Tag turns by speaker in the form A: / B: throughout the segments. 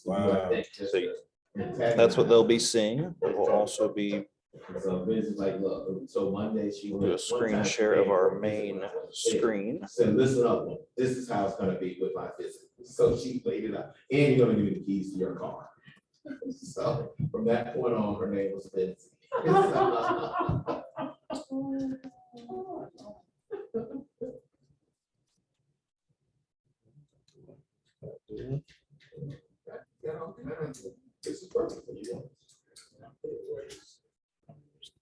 A: Wow.
B: So that's what they'll be seeing. It will also be
C: So Vince is like, look, so Monday she
B: do a screen share of our main screen.
C: said, listen up, this is how it's gonna be with my visit. So she laid it out, and you're gonna give me the keys to your car. So from that point on, her name was Vince. This is perfect for you.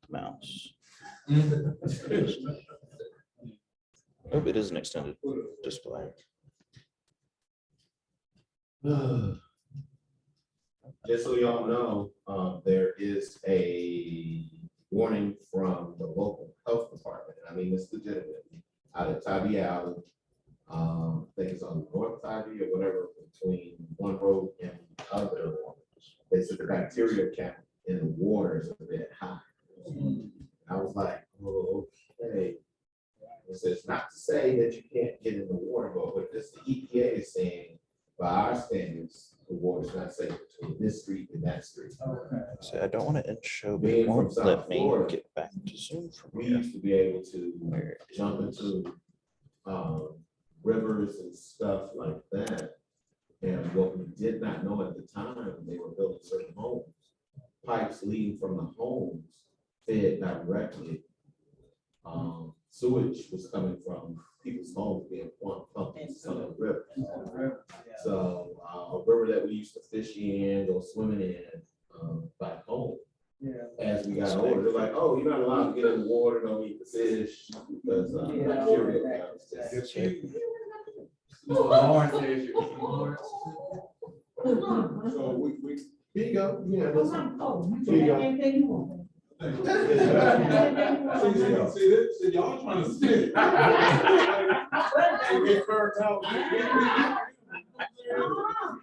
B: Mouse. Oh, it is an extended display.
C: Just so y'all know, there is a warning from the local health department. I mean, it's legitimate. Out of Tybee Alley, I think it's on North Tybee or whatever, between one road and the other. They said the bacteria count in the water is a bit high. I was like, oh, okay. It says not to say that you can't get in the water, but what this the EPA is saying, by our standards, the water's not safe between this street and that street.
B: So I don't want to show, but
C: Being
B: it
C: from
B: won't
C: South
B: let me
C: Florida,
B: get back to Zoom from
C: We
B: here.
C: used to be able to
B: Where
C: jump into rivers and stuff like that. And what we did not know at the time, when they were building certain homes, pipes leading from the homes fed directly. Sewage was coming from people's homes being pumped into the river. So a river that we used to fish in, go swimming in, back home. As we got older, they're like, oh, you're not allowed to get in the water, don't eat the fish, because bacteria counts. So we, here you go, yeah. Here you go.
A: See, y'all trying to sit. And get hurt out.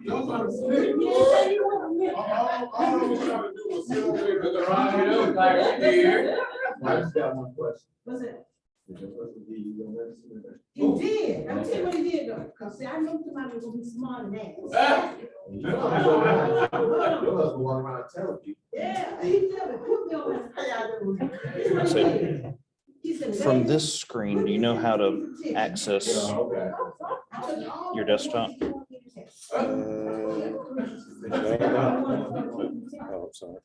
A: Y'all trying to sit. All I was trying to do was sit over there.
C: I just got one question.
D: What's that?
C: Did your husband give you your medicine or
D: He did. I'm telling you what he did though. Cause see, I know somebody was gonna be smart than that.
C: not? Your husband walking around telling you.
D: Yeah, he tell me, put me on that.
B: So
D: He said,
B: from this screen, do you know how to access
C: Okay.
B: your desktop?
A: Oh, I'm sorry.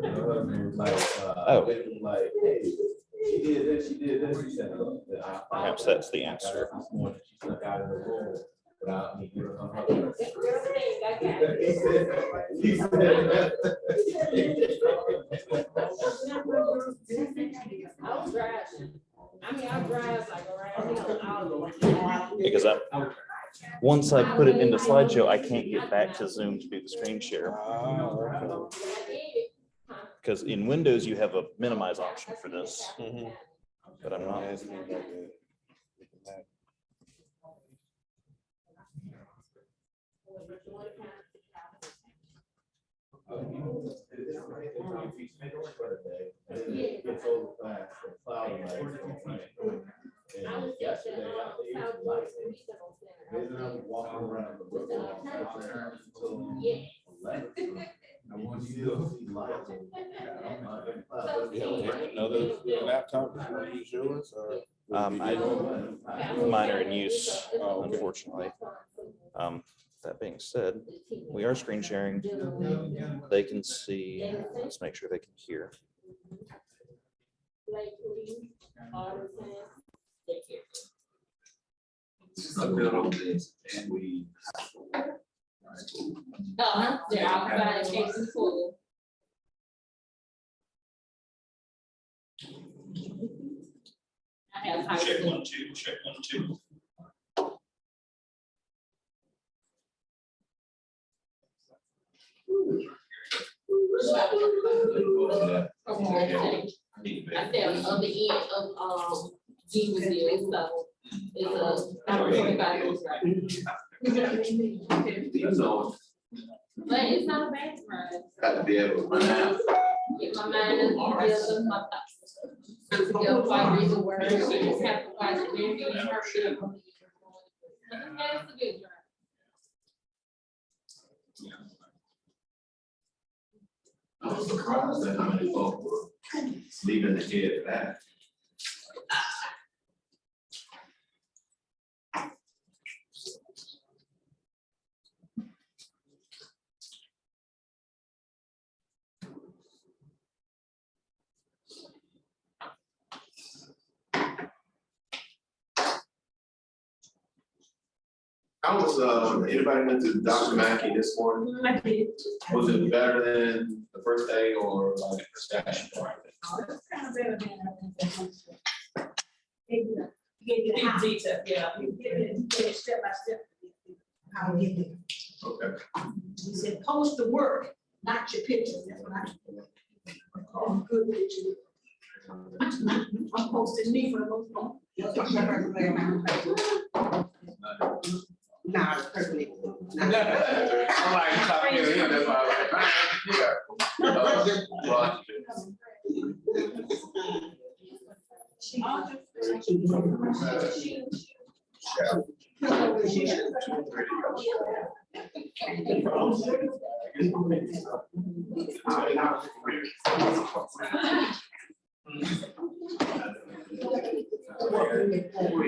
C: Your husband was like,
B: Oh.
C: like, hey, she did this, she did this. He said, look, I-
B: Perhaps that's the answer.
C: This morning, she snuck out of the room without me giving her her medicine. He said.
E: I was driving. I mean, I drive like around.
B: Because once I put it into slideshow, I can't get back to Zoom to do the screen share. Because in Windows, you have a minimize option for this, but I'm not.
C: Walking around the road. I want you to see lights.
A: Laptop, is gonna use yours or?
B: Mine are in use, unfortunately. That being said, we are screen sharing. They can see. Let's make sure they can hear.
C: And we.
E: They're outside in Jackson Pool. I have high
B: Check
E: school.
B: 1, 2, check 1, 2.
E: I stay on the other end of G was here, so it's about 25 minutes drive. But it's not a bad drive.
C: Got to be able to run out.
E: Get my mind together, my thoughts together, quite read the word, you just have to watch it, maybe you heard it. It's a good drive.
C: I was surprised at how many folks were leaving the head of that. How was, anybody went to Dr. Mackey this morning?
D: I did.
C: Was it better than the first day or like the staff?
D: Oh, it's kind of better than I think. Gave you the how.
E: Detail, yeah.
D: Give it step by step. How to get there.
C: Okay.
D: He said, post the work, not your pictures. That's what I'm good picture. I'm posting me for the most part.
F: Nah, perfectly.
C: I'm like, talking to him, that's why I was like,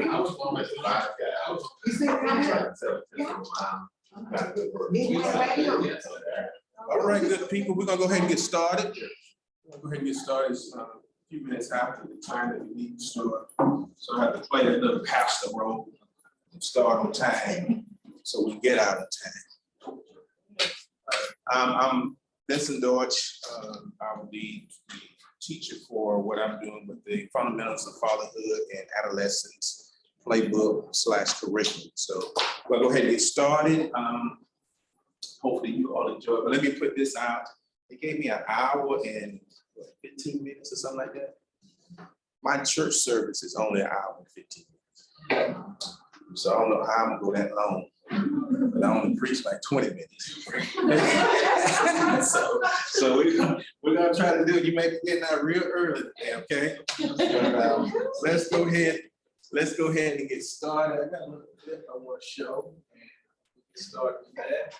C: I was always the last guy. I was.
F: You see what I'm saying?
A: All right, good people, we're gonna go ahead and get started. We'll go ahead and get started. It's a few minutes after the time that we need to start. So I have to play that little pastor role, start on time, so we get out of time. I'm Vincent Deutsch. I will be the teacher for what I'm doing with the fundamentals of fatherhood and adolescence playbook / curriculum. So we'll go ahead and get started. Hopefully you all enjoy it, but let me put this out. It gave me an hour and 15 minutes or something like that. My church service is only an hour and 15 minutes. So I don't know how I'm gonna go that long, but I only preach like 20 minutes. so we're gonna try to do it. You may be getting out real early today, okay? But, let's go ahead and get started. I got a little bit I want to show. Start with that.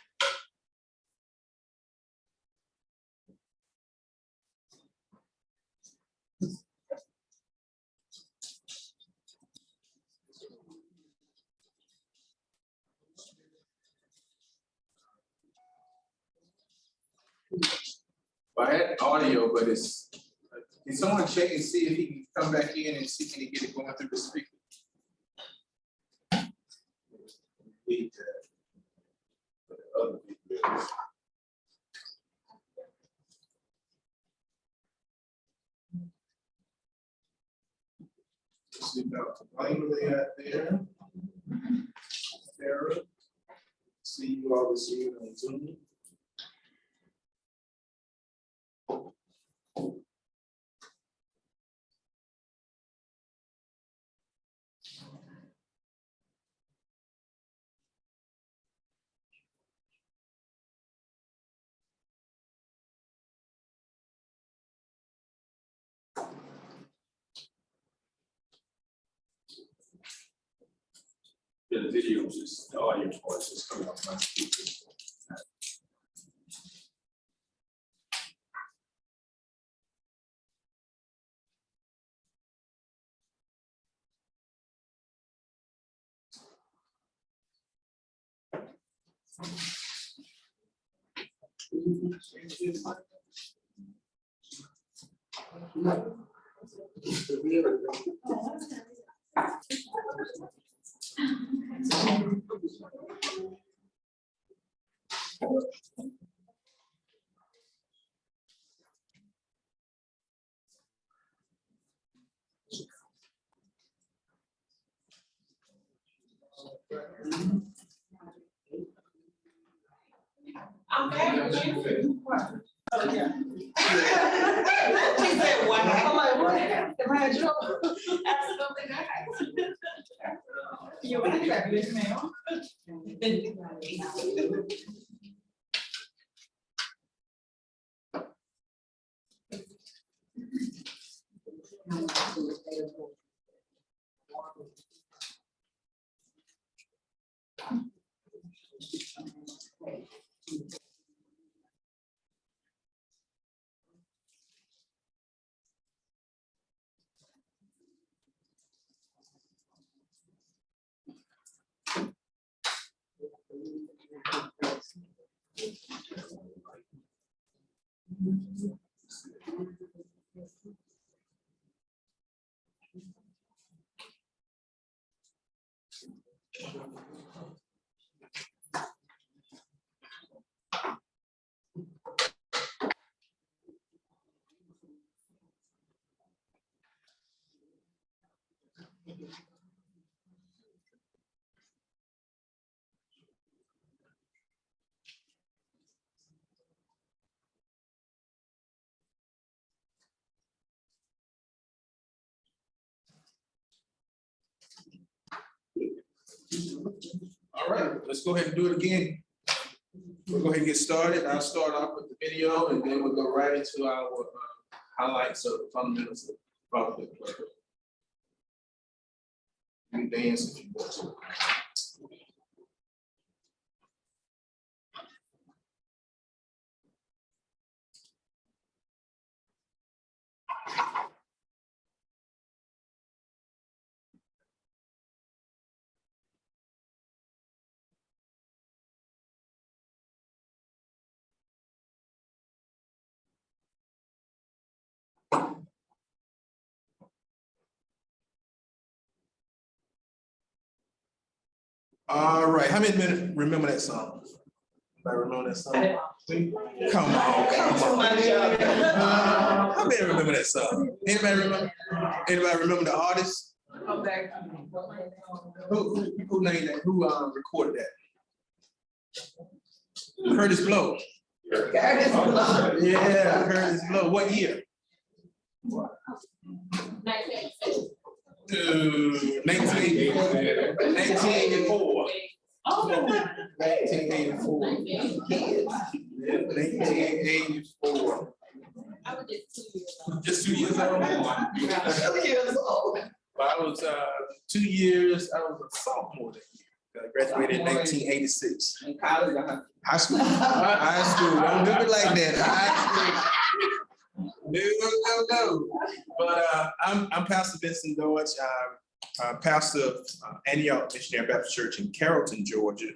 A: Well, I had audio, but it's, can someone check and see if he can come back in and see, can he get it going through the speaker? Need that. For the other videos. See about the language out there. Sarah. See you all this evening on Zoom. Yeah, the video is just, the audio voice is coming off my speaker.
E: I'm back with you.
F: Oh, yeah.
E: She said, wow.
F: I'm like, what? Am I in trouble?
E: Absolutely not.
F: You're right, fabulous, ma'am.
A: All right, let's go ahead and do it again. We'll go ahead and get started. I'll start off with the video and then we'll go right into our highlights of the fundamentals of fatherhood. You can dance if you want to. All right, how many minutes remember that song? I remember that song. Come on. How many remember that song? Anybody remember? Anybody remember the artist? Who named that? Who recorded that? Curtis Blow. Yeah, Curtis Blow. What year? 1984.
E: Oh.
A: 1984. 1984.
E: I was
A: Just 2 years old. I was 2 years. I was a sophomore that year. I graduated in 1986. High school. High school. Don't do it like that. High school. No. But I'm Pastor Vincent Deutsch. Pastor of Antioch Missionary Baptist Church in Carrollton, Georgia.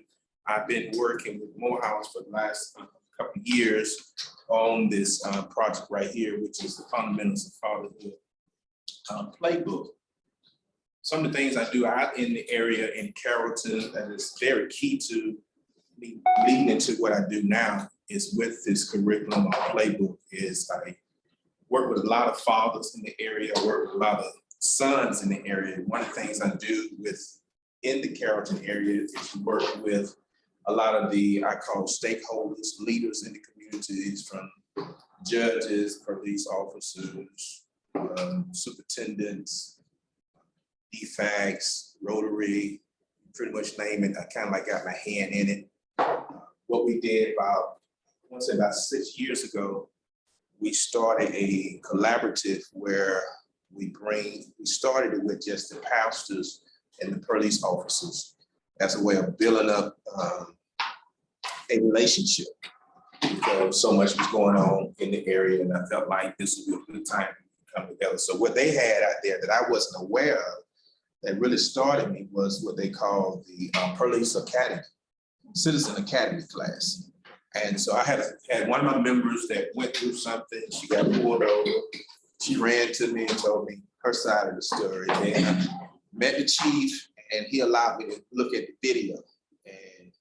A: I've been working with Morehouse for the last couple of years on this project right here, which is the Fundamentals of Fatherhood playbook. Some of the things I do out in the area in Carrollton that is very key to me leading into what I do now is with this curriculum or playbook is I work with a lot of fathers in the area, work with a lot of sons in the area. One of the things I do in the Carrollton area is to work with a lot of the, I call stakeholders, leaders in the communities, from judges, police officers, superintendents, DFACs, Rotary, pretty much name it. I kind of like got my hand in it. What we did about 6 years ago, we started a collaborative where we started it with just the pastors and the police officers as a way of building up a relationship, because so much was going on in the area, and I felt like this would be a good time to come together. So what they had out there that I wasn't aware of that really started me was what they call the Police Academy, Citizen Academy class. And so I had one of my members that went through something. She got pulled over. She ran to me and told me her side of the story. And I met the chief, and he allowed me to look at the video. And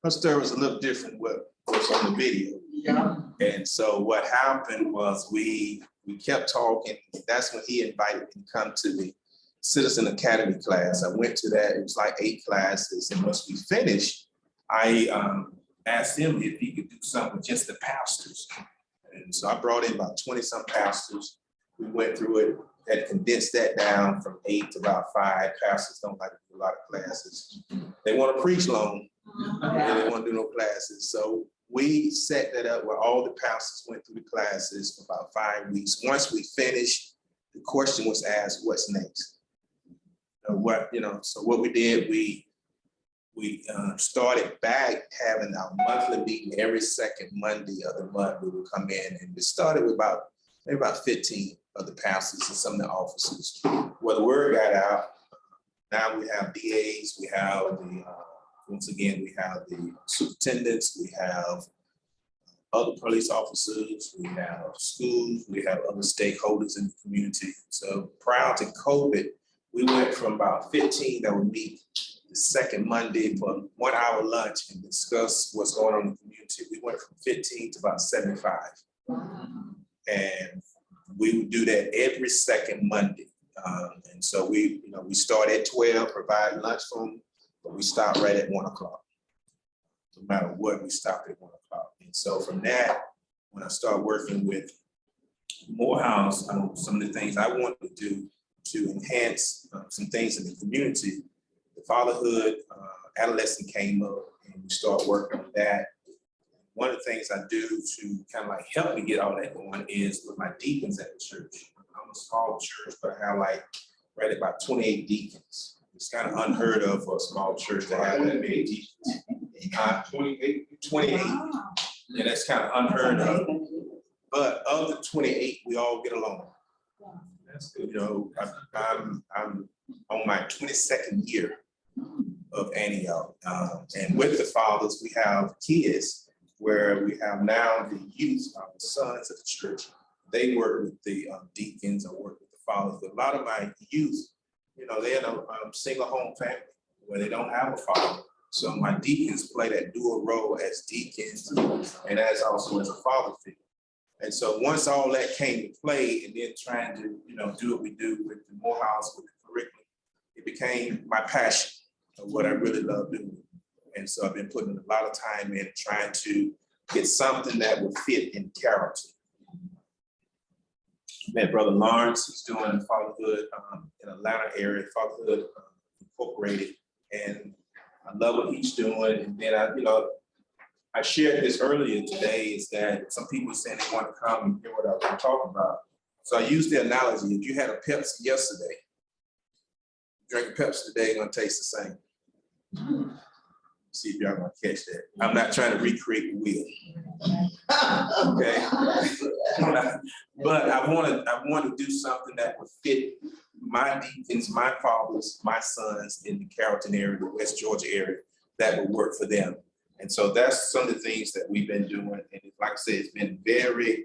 A: her story was a little different what was on the video. Yeah. And so what happened was we kept talking. That's when he invited me to come to the Citizen Academy class. I went to that. It was like 8 classes. And once we finished, I asked him if he could do something with just the pastors. And so I brought in about 20-some pastors. We went through it, had condensed that down from 8 to about 5. Pastors don't like to do a lot of classes. They want to preach long, and they want to do no classes. So we set that up where all the pastors went through the classes for about 5 weeks. Once we finished, the question was asked, what's next? So what we did, we started back having our monthly meeting every second Monday of the month. We would come in, and we started with maybe about 15 of the pastors and some of the officers. Well, the word got out. Now we have DAs, we have the, once again, we have the superintendents, we have other police officers, we have schools, we have other stakeholders in the community. So prior to COVID, we went from about 15 that would meet the second Monday for 1 hour lunch and discuss what's going on in the community. We went from 15 to about 75. And we would do that every second Monday. And so we start at 12, provide lunch for them, but we stop right at 1 o'clock. No matter what, we stop at 1 o'clock. And so from that, when I start working with Morehouse, some of the things I wanted to do to enhance some things in the community, the fatherhood, adolescent came up, and we start working on that. One of the things I do to kind of like help me get all that going is with my deacons at the church. I'm a small church, but I have like right about 28 deacons. It's kind of unheard of for a small church to have that many deacons. 28. Yeah, that's kind of unheard of. But of the 28, we all get along. That's good. I'm on my 22nd year of Antioch. And with the fathers, we have kids where we have now the youth, the sons of the church. They work with the deacons or work with the fathers. But a lot of my youth, they're in a single home family where they don't have a father. So my deacons play that dual role as deacons and as also as a father figure. And so once all that came to play, and then trying to, do what we do with the Morehouse, with the curriculum, it became my passion of what I really love doing. And so I've been putting a lot of time in trying to get something that would fit in character. Met Brother Lawrence, who's doing Fatherhood in Atlanta area, Fatherhood Incorporated, and I love what he's doing. And then I shared this earlier today, is that some people saying they want to come and hear what I'm talking about. So I used the analogy: if you had a Pepsi yesterday, drink a Pepsi today, it's gonna taste the same. See if y'all gonna catch that. I'm not trying to recreate the wheel. Okay. But I want to do something that would fit my deacons, my fathers, my sons in the Carrollton area, the West Georgia area, that would work for them. And so that's some of the things that we've been doing. And like I said, it's been very,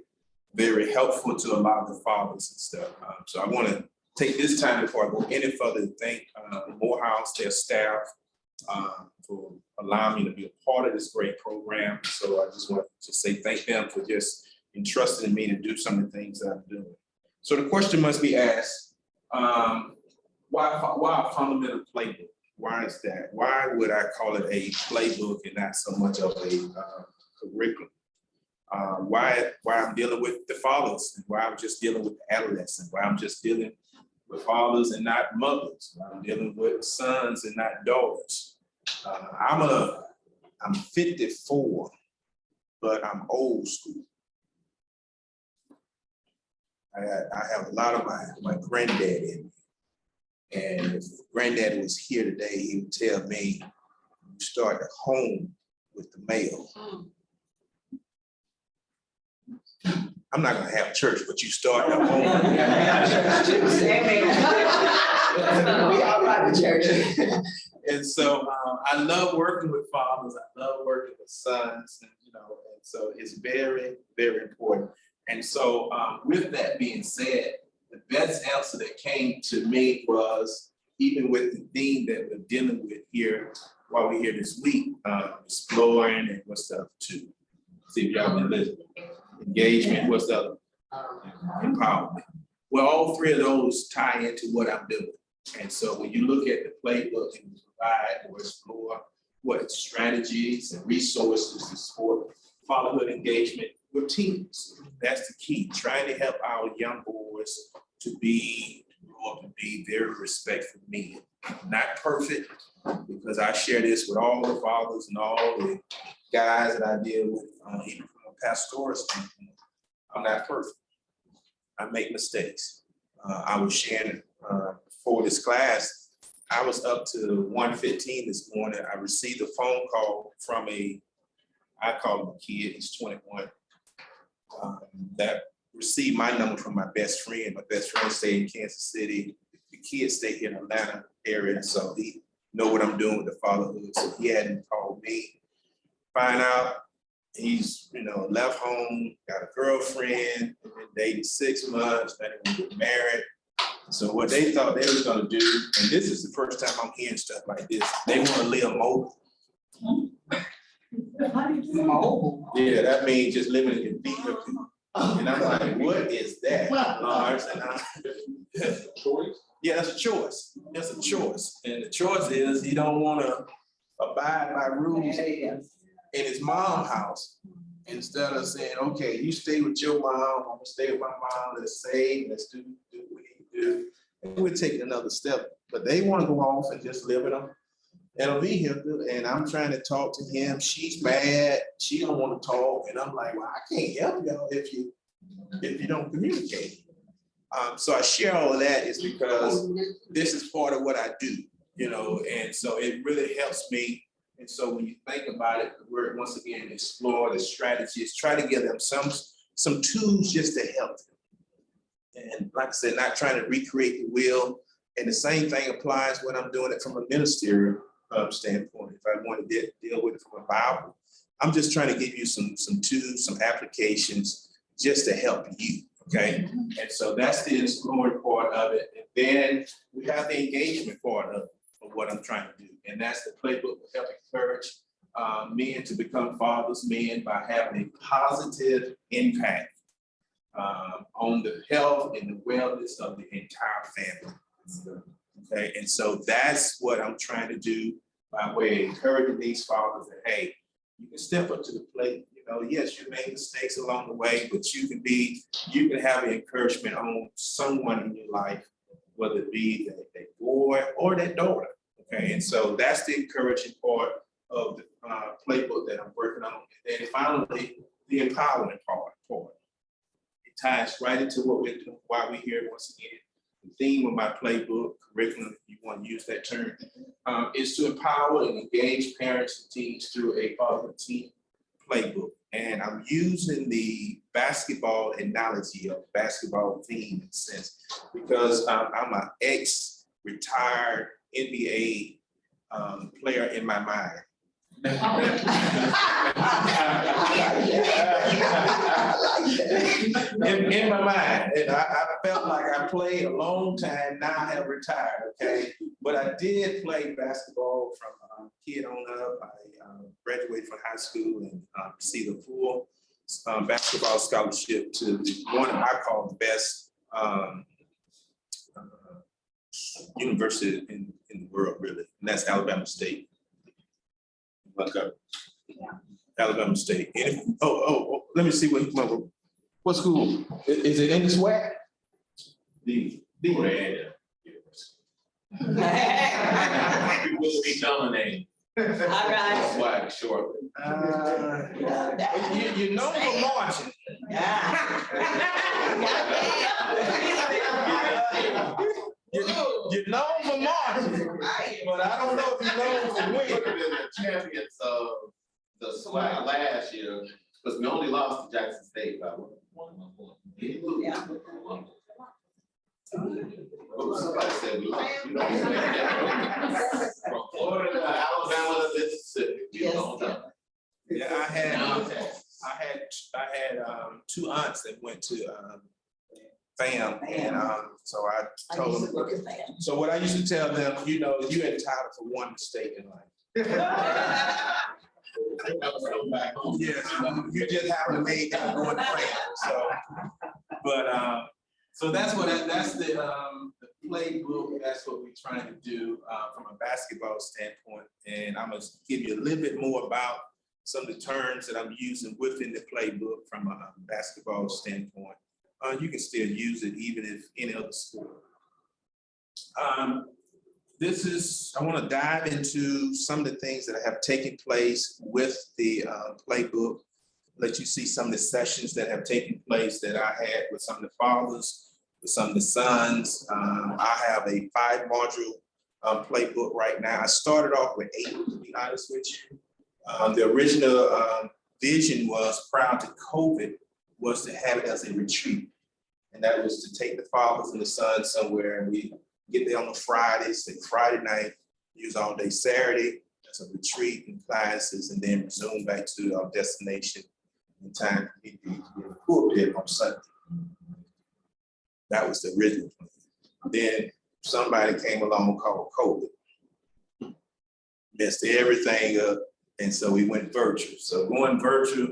A: very helpful to a lot of the fathers and stuff. So I want to take this time before I go any further to thank Morehouse, their staff, for allowing me to be a part of this great program. So I just want to say thank them for just entrusting me to do some of the things that I'm doing. So the question must be asked, why a fundamental playbook? Why is that? Why would I call it a playbook and not so much of a curriculum? Why I'm dealing with the fathers, and why I'm just dealing with the adolescents, why I'm just dealing with fathers and not mothers, why I'm dealing with sons and not daughters. I'm 54, but I'm old school. I have a lot of my granddad in me. And if granddad was here today, he would tell me, you start at home with the mail. I'm not gonna have church, but you start at home.
F: We all ride the church.
A: And so I love working with fathers. I love working with sons, and so it's very, very important. And so with that being said, the best answer that came to me was, even with the theme that we're dealing with here while we're here this week, exploring and what's the other two? See if y'all been listening. Engagement, what's the other? Empowerment. Well, all three of those tie into what I'm doing. And so when you look at the playbook and provide or explore what strategies and resources to support fatherhood engagement with teens, that's the key. Trying to help our young boys to grow up and be very respectful men. Not perfect, because I share this with all the fathers and all the guys that I deal with, even from a pastoral standpoint. I'm not perfect. I make mistakes. I was sharing for this class, I was up to 1:15 this morning. I received a phone call from I call him a kid, he's 21, that received my number from my best friend. My best friend stayed in Kansas City. The kids stay here in Atlanta area, so he know what I'm doing with the fatherhood. So he hadn't called me. Find out He's, left home, got a girlfriend, been dating 6 months, then they want to get married. So what they thought they was gonna do, and this is the first time I'm hearing stuff like this, they want to live mobile. Yeah, that means just living in your vehicle. And I'm like, what is that, Lars? And choice? Yeah, that's a choice. That's a choice. And the choice is he don't want to abide by rules in his mom's house. Instead of saying, okay, you stay with your mom, I'm gonna stay with my mom, let's save, let's do what we need to do. And we're taking another step. But they want to go off and just live in a vehicle. And I'm trying to talk to him. She's mad. She don't want to talk. And I'm like, well, I can't help y'all if you don't communicate. So I share all of that is because this is part of what I do, and so it really helps me. And so when you think about it, the word once again, explore the strategies, try to give them some tools just to help them. And like I said, not trying to recreate the wheel. And the same thing applies when I'm doing it from a ministerial standpoint. If I want to deal with it from a Bible, I'm just trying to give you some tools, some applications just to help you. Okay. And so that's the exploring part of it. And then we have the engagement part of what I'm trying to do. And that's the playbook to help encourage men to become fathers, men by having a positive impact on the health and the wellness of the entire family. Okay. And so that's what I'm trying to do by way of encouraging these fathers that, hey, you can step up to the plate. Yes, you made mistakes along the way, but you can have an encouragement on someone in your life, whether it be that boy or that daughter. Okay, and so that's the encouraging part of the playbook that I'm working on. And then finally, the empowering part. It ties right into what we're doing, why we're here once again. The theme of my playbook, curriculum, if you want to use that term, is to empower and engage parents and teens through a father-teen playbook. And I'm using the basketball analogy of basketball theme in a sense, because I'm an ex-retired NBA player in my mind. In my mind, and I felt like I played a long time. Now I have retired, okay? But I did play basketball from kid on up. I graduated from high school and received a full basketball scholarship to one of I call the best university in the world, really, and that's Alabama State. Okay. Alabama State. And let me see what school? Is it in the SWAC? The Red University. We will be dominating.
F: All right.
A: SWAC shortly. You know for marching. You're known for marching, but I don't know if you're known for winning.
C: The champions of the SWAC last year, because we only lost to Jackson State by 1 point.
F: Yeah.
C: Somebody said we lost. From Florida to Alabama to Mississippi.
A: Yeah, I had 2 aunts that went to FAM, and so I told them. So what I used to tell them, you're entitled for one mistake in life. Yes, you just have to make it going to FAM. So, but so that's the playbook. That's what we're trying to do from a basketball standpoint, and I'm gonna give you a little bit more about some of the terms that I'm using within the playbook from a basketball standpoint. You can still use it even if any other sport. I want to dive into some of the things that have taken place with the playbook, let you see some of the sessions that have taken place that I had with some of the fathers, with some of the sons. I have a 5-module playbook right now. I started off with 8, to be honest with you. The original vision was prior to COVID was to have it as a retreat. And that was to take the fathers and the sons somewhere, and we get there on a Friday, say Friday night, use all day Saturday, some retreat and classes, and then resume back to our destination in time to be in the pulpit on Sunday. That was the original plan. Then somebody came along called COVID, messed everything up, and so we went virtual. So going virtual,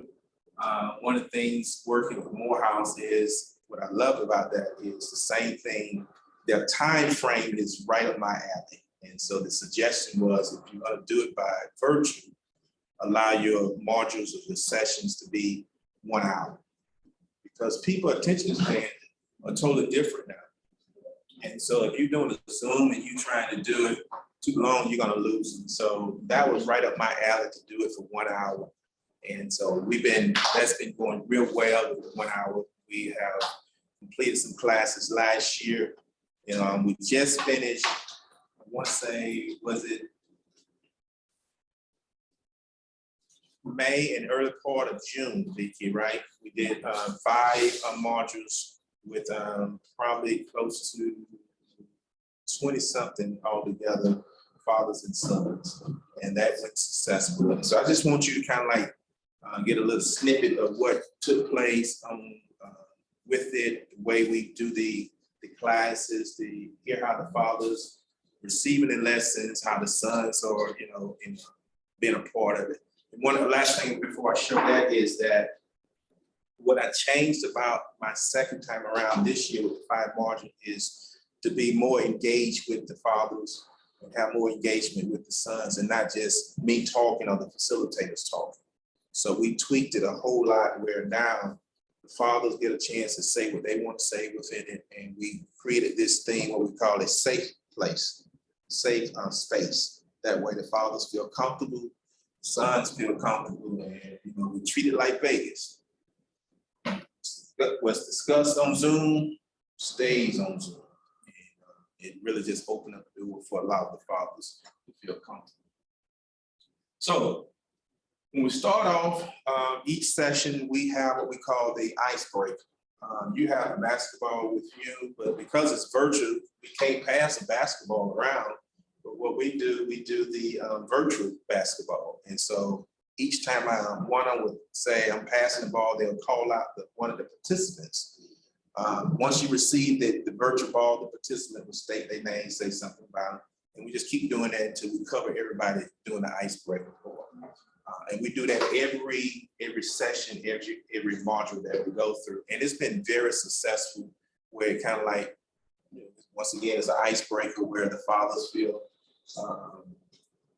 A: one of the things working with Morehouse is, what I love about that is the same thing. Their time frame is right up my alley. And so the suggestion was, if you're gonna do it by virtual, allow your modules or your sessions to be 1 hour. Because people's attention span are totally different now. And so if you're doing a Zoom and you're trying to do it too long, you're gonna lose them. So that was right up my alley to do it for 1 hour. And so that's been going real well with the 1 hour. We have completed some classes last year. We just finished, I want to say, was it May and early part of June, Vicky, right? We did 5 modules with probably close to 20 something altogether, fathers and sons, and that went successfully. So I just want you to kind of like get a little snippet of what took place with it, the way we do the classes, hear how the fathers receiving the lessons, how the sons are, in being a part of it. And one of the last things before I show that is that what I changed about my second time around this year with the 5 margin is to be more engaged with the fathers and have more engagement with the sons, and not just me talking or the facilitators talking. So we tweaked it a whole lot, where now the fathers get a chance to say what they want to say within it, and we created this thing, what we call a safe place, safe space. That way the fathers feel comfortable, sons feel comfortable, and we treat it like Vegas. What's discussed on Zoom stays on Zoom. And it really just opened up the door for a lot of the fathers to feel comfortable. So when we start off each session, we have what we call the icebreaker. You have the basketball with you, but because it's virtual, we can't pass the basketball around. But what we do the virtual basketball. And so each time one would say I'm passing the ball, they'll call out one of the participants. Once you receive the virtual ball, the participant will state their name, say something about it. And we just keep doing that until we cover everybody doing the icebreaker. And we do that every session, every module that we go through. And it's been very successful, where it kind of like, once again, it's an icebreaker where the fathers feel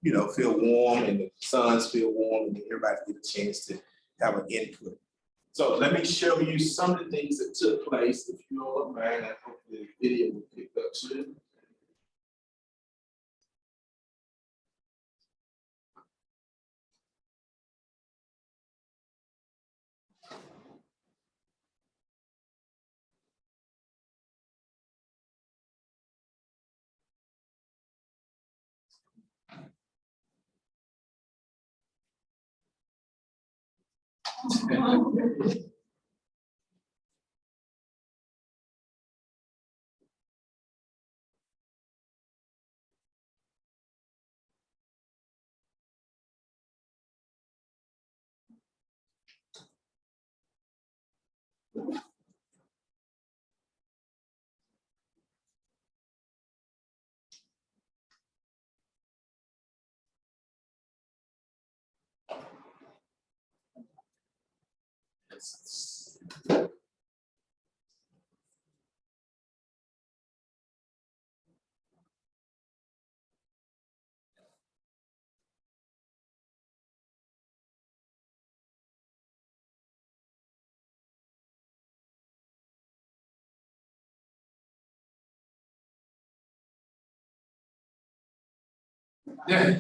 A: warm, and the sons feel warm, and everybody get a chance to have an input. So let me show you some of the things that took place. If you don't mind, I hope the video will pick up soon. Yeah.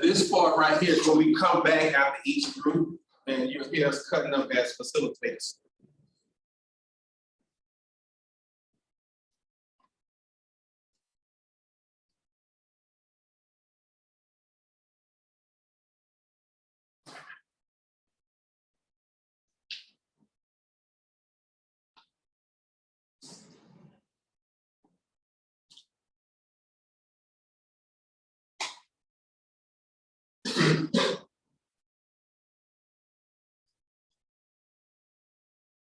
A: This part right here is where we come back after each group, and you'll hear us cutting up as facilitators.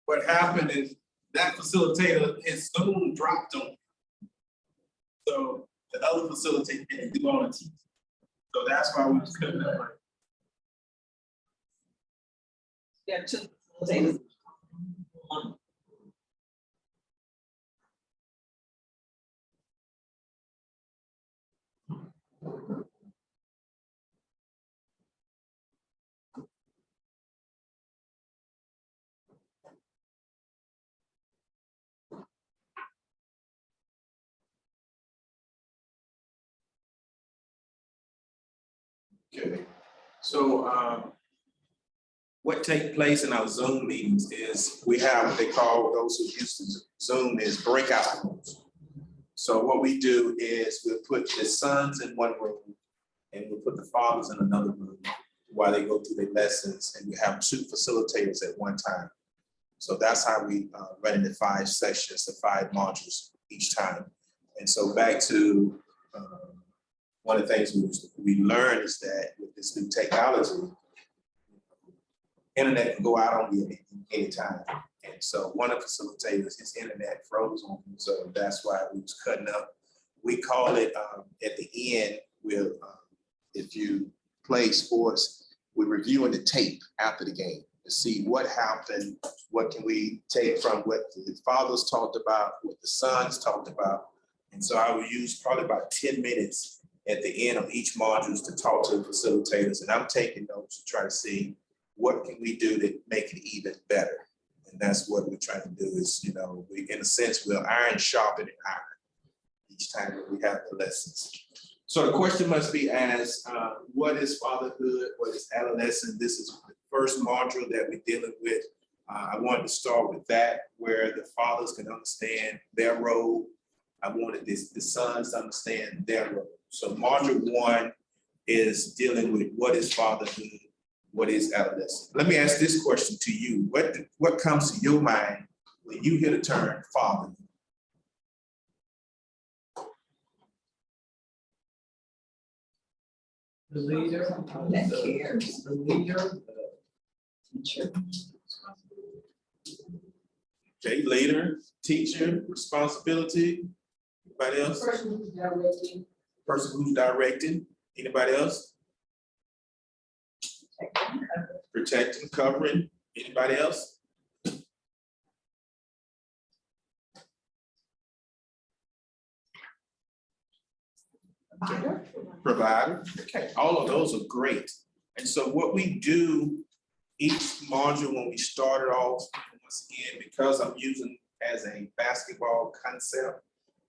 A: What happened is that facilitator, his Zoom dropped on him. So the other facilitator didn't do all the teaching. So that's why we was cutting up.
F: There are two facilitators. One.
A: Okay, so what take place in our Zoom meetings is we have what they call, those who used to Zoom, is breakout rooms. So what we do is we'll put the sons in one room and we'll put the fathers in another room while they go through their lessons, and we have two facilitators at one time. So that's how we run into 5 sessions, the 5 modules each time. And so back to one of the things we learned is that with this new technology, internet can go out on you any time. And so one of the facilitators, his internet froze on him. So that's why we was cutting up. We call it at the end, we'll, if you play sports, we're reviewing the tape after the game to see what happened, what can we take from what the fathers talked about, what the sons talked about. And so I will use probably about 10 minutes at the end of each modules to talk to the facilitators. And I'm taking notes to try to see what can we do to make it even better. And that's what we're trying to do is, you know, we, in a sense, we'll iron sharpen iron each time that we have the lessons. So the question must be asked, what is fatherhood? What is adolescence? This is the first module that we're dealing with. I wanted to start with that, where the fathers can understand their role. I wanted the sons to understand their role. So module 1 is dealing with what is fatherhood, what is adolescence. Let me ask this question to you. What comes to your mind when you hear the term father?
G: The leader,
F: That cares.
G: the leader, the teacher.
A: Okay, leader, teacher, responsibility. Anybody else?
D: Person who's directing.
A: Person who's directing. Anybody else? Protecting, covering. Anybody else? provider. Okay, all of those are great. And so what we do each module when we started off, once again, because I'm using as a basketball concept,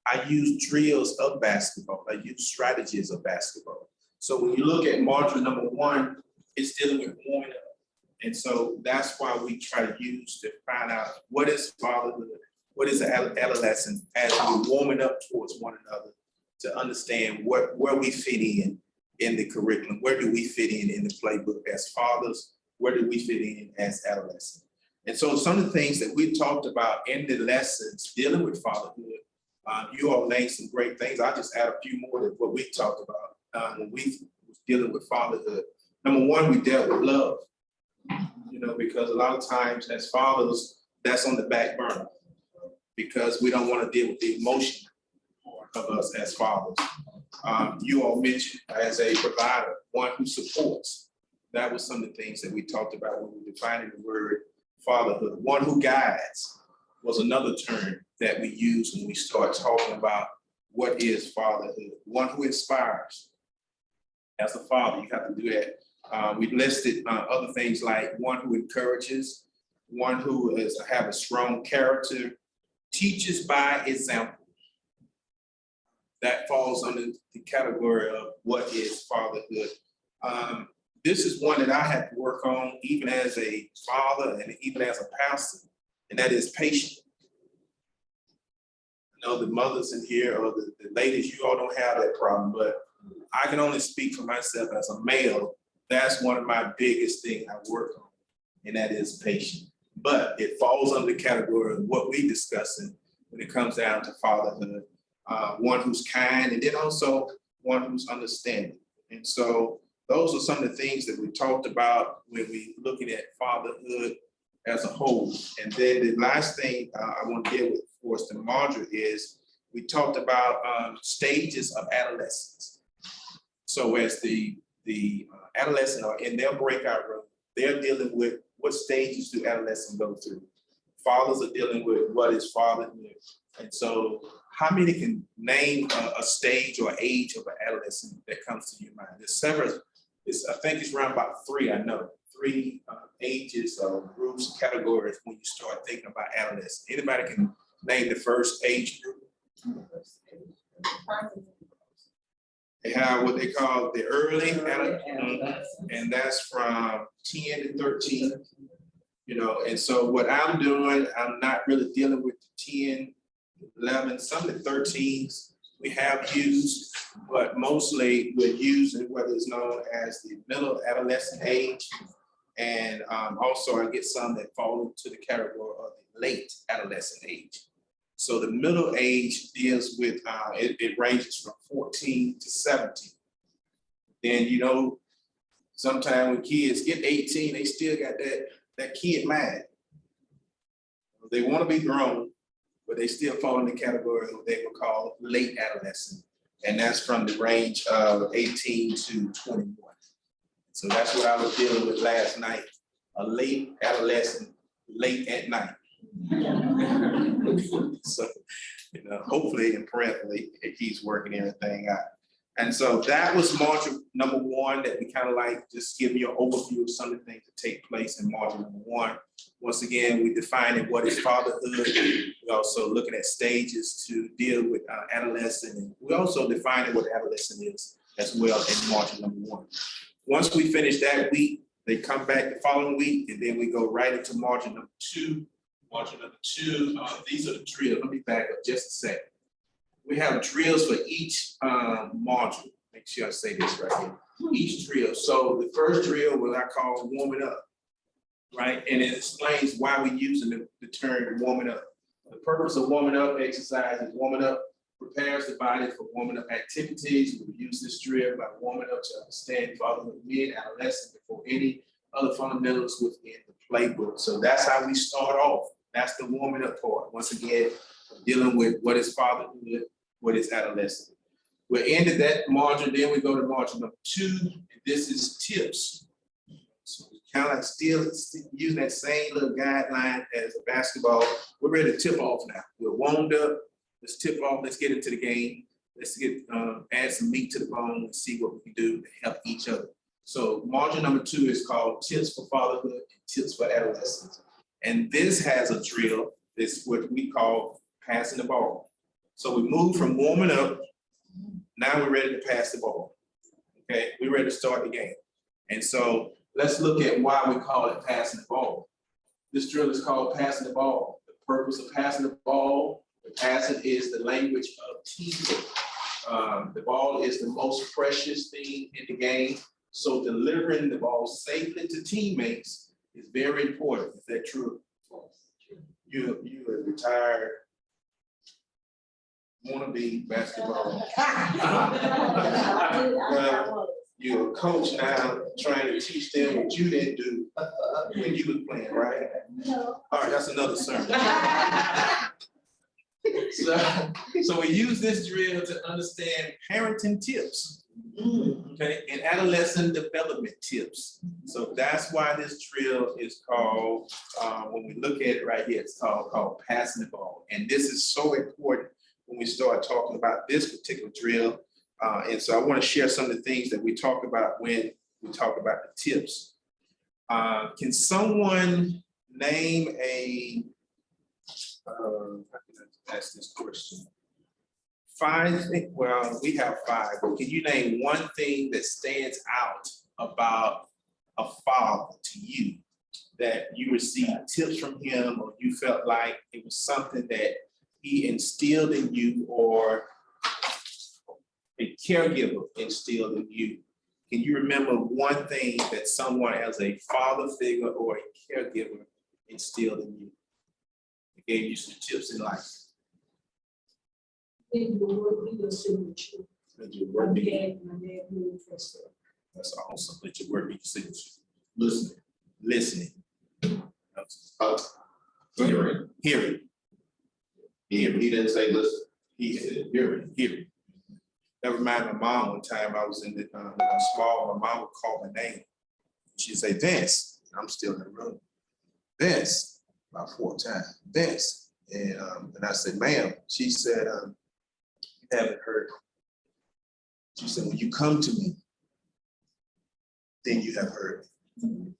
A: I use drills of basketball. I use strategies of basketball. So when you look at module number 1, it's dealing with warming up. And so that's why we try to use to find out what is fatherhood, what is adolescence as we're warming up towards one another to understand where we fit in the curriculum. Where do we fit in the playbook as fathers? Where do we fit in as adolescents? And so some of the things that we talked about in the lessons dealing with fatherhood, you all named some great things. I'll just add a few more to what we talked about when we was dealing with fatherhood. Number 1, we dealt with love, because a lot of times as fathers, that's on the back burner because we don't want to deal with the emotion of us as fathers. You all mentioned as a provider, one who supports. That was some of the things that we talked about when we were defining the word fatherhood. One who guides was another term that we use when we start talking about what is fatherhood. One who inspires. As a father, you have to do that. We listed other things like one who encourages, one who have a strong character, teaches by example. That falls under the category of what is fatherhood. This is one that I had to work on even as a father and even as a pastor, and that is patience. I know the mothers in here or the ladies, you all don't have that problem, but I can only speak for myself as a male. That's one of my biggest things I work on, and that is patience. But it falls under the category of what we discussing when it comes down to fatherhood. One who's kind, and then also one who's understanding. And so those are some of the things that we talked about when we looking at fatherhood as a whole. And then the last thing I want to deal with for us, the module, is we talked about stages of adolescence. So as the adolescent are in their breakout room, they're dealing with what stages do adolescents go through. Fathers are dealing with what is fatherhood. And so how many can name a stage or age of an adolescent that comes to your mind? There's several, I think it's around about 3, I know. 3 ages or groups, categories when you start thinking about adolescence. Anybody can name the first age group? They have what they call the early adolescence, and that's from 10 to 13. And so what I'm doing, I'm not really dealing with the 10, 11, some of the 13s we have used, but mostly we're using what is known as the middle adolescent age. And also I get some that fall into the category of the late adolescent age. So the middle age deals with, it ranges from 14 to 17. Then, sometimes when kids get 18, they still got that kid mind. They want to be grown, but they still fall in the category of what they would call late adolescent. And that's from the range of 18 to 21. So that's what I was dealing with last night, a late adolescent, late at night. So, hopefully and prayerfully it keeps working everything out. And so that was module number 1 that we kind of like just give you an overview of some of the things that take place in module number 1. Once again, we defining what is fatherhood. We also looking at stages to deal with adolescent. And we also defining what adolescent is as well in module number 1. Once we finish that week, they come back the following week, and then we go right into module number 2. Module number 2, these are the drills. Let me back up just a second. We have drills for each module. Make sure I say this right here. Each drill. So the first drill, what I call warming up, right? And it explains why we're using the term warming up. The purpose of warming up exercise is warming up prepares the body for warming up activities. We use this drill by warming up to understand fatherhood mid-adolescent before any other fundamentals within the playbook. So that's how we start off. That's the warming up part. Once again, dealing with what is fatherhood, what is adolescent. We're ended that module, then we go to module number 2, and this is tips. So we kind of like still using that same little guideline as the basketball. We're ready to tip off now. We're warmed up. Let's tip off. Let's get into the game. let's add some meat to the bone and see what we can do to help each other. So module number 2 is called Tips for Fatherhood and Tips for Adolescents. And this has a drill. It's what we call passing the ball. So we move from warming up. Now we're ready to pass the ball. Okay, we're ready to start the game. And so let's look at why we call it passing the ball. This drill is called passing the ball. The purpose of passing the ball, the passing is the language of teamwork. The ball is the most precious thing in the game. So delivering the ball safely to teammates is very important. Is that true? You a retired wannabe basketball. You're a coach now trying to teach them what you didn't do when you was playing, right? All right, that's another sermon. So we use this drill to understand parenting tips, okay, and adolescent development tips. So that's why this drill is called, when we look at it right here, it's called passing the ball. And this is so important when we start talking about this particular drill. And so I want to share some of the things that we talk about when we talk about the tips. Can someone name a, how can I ask this question? 5, well, we have 5, but can you name one thing that stands out about a father to you that you received tips from him, or you felt like it was something that he instilled in you, or a caregiver instilled in you? Can you remember one thing that someone as a father figure or a caregiver instilled in you? It gave you some tips in life.
D: In the work we just do with you.
A: Let your work be.
D: My dad moved first.
A: That's awesome. Let your work be your signature. Listening.
C: Hearing.
A: Hearing.
C: He didn't say listen.
A: He said hearing. That reminded my mom one time I was in the, when I was small, my mom would call my name. She'd say, Vince. I'm still in the room. Vince, about 4 times. Vince. And I said, ma'am. She said, you haven't heard. She said, when you come to me, then you have heard me.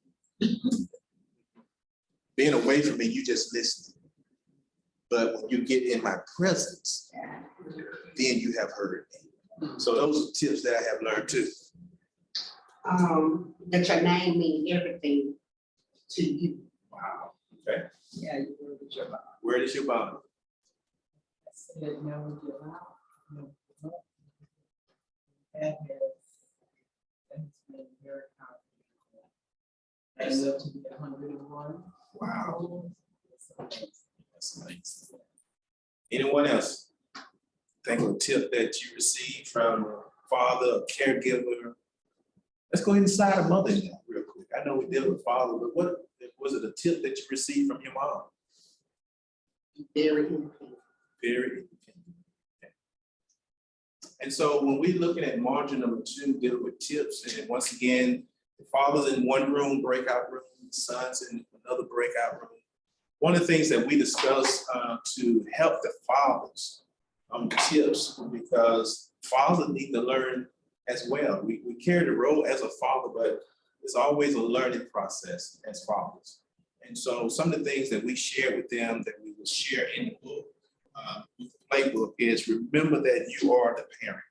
A: Being away from me, you just listen. But when you get in my presence, then you have heard me. So those are tips that I have learned too.
H: That your name means everything to you.
A: Wow. Okay.
F: Yeah, you were with your mom.
A: Where is your bond?
F: I said, no, with your mom. No, with your mom. That has been very powerful. I live to be 101.
A: Wow. That's amazing. Anyone else think of a tip that you received from a father, a caregiver? Let's go inside a mother-in-law real quick. I know we deal with father, but what was it, a tip that you received from your mom?
H: Very independent.
A: Very independent. Okay. And so when we're looking at module number 2, dealing with tips, and once again, the father's in one room, breakout room, the son's in another breakout room. One of the things that we discuss to help the fathers tips, because fathers need to learn as well. We carry the role as a father, but it's always a learning process as fathers. And so some of the things that we share with them that we will share in the book, with the playbook, is remember that you are the parent.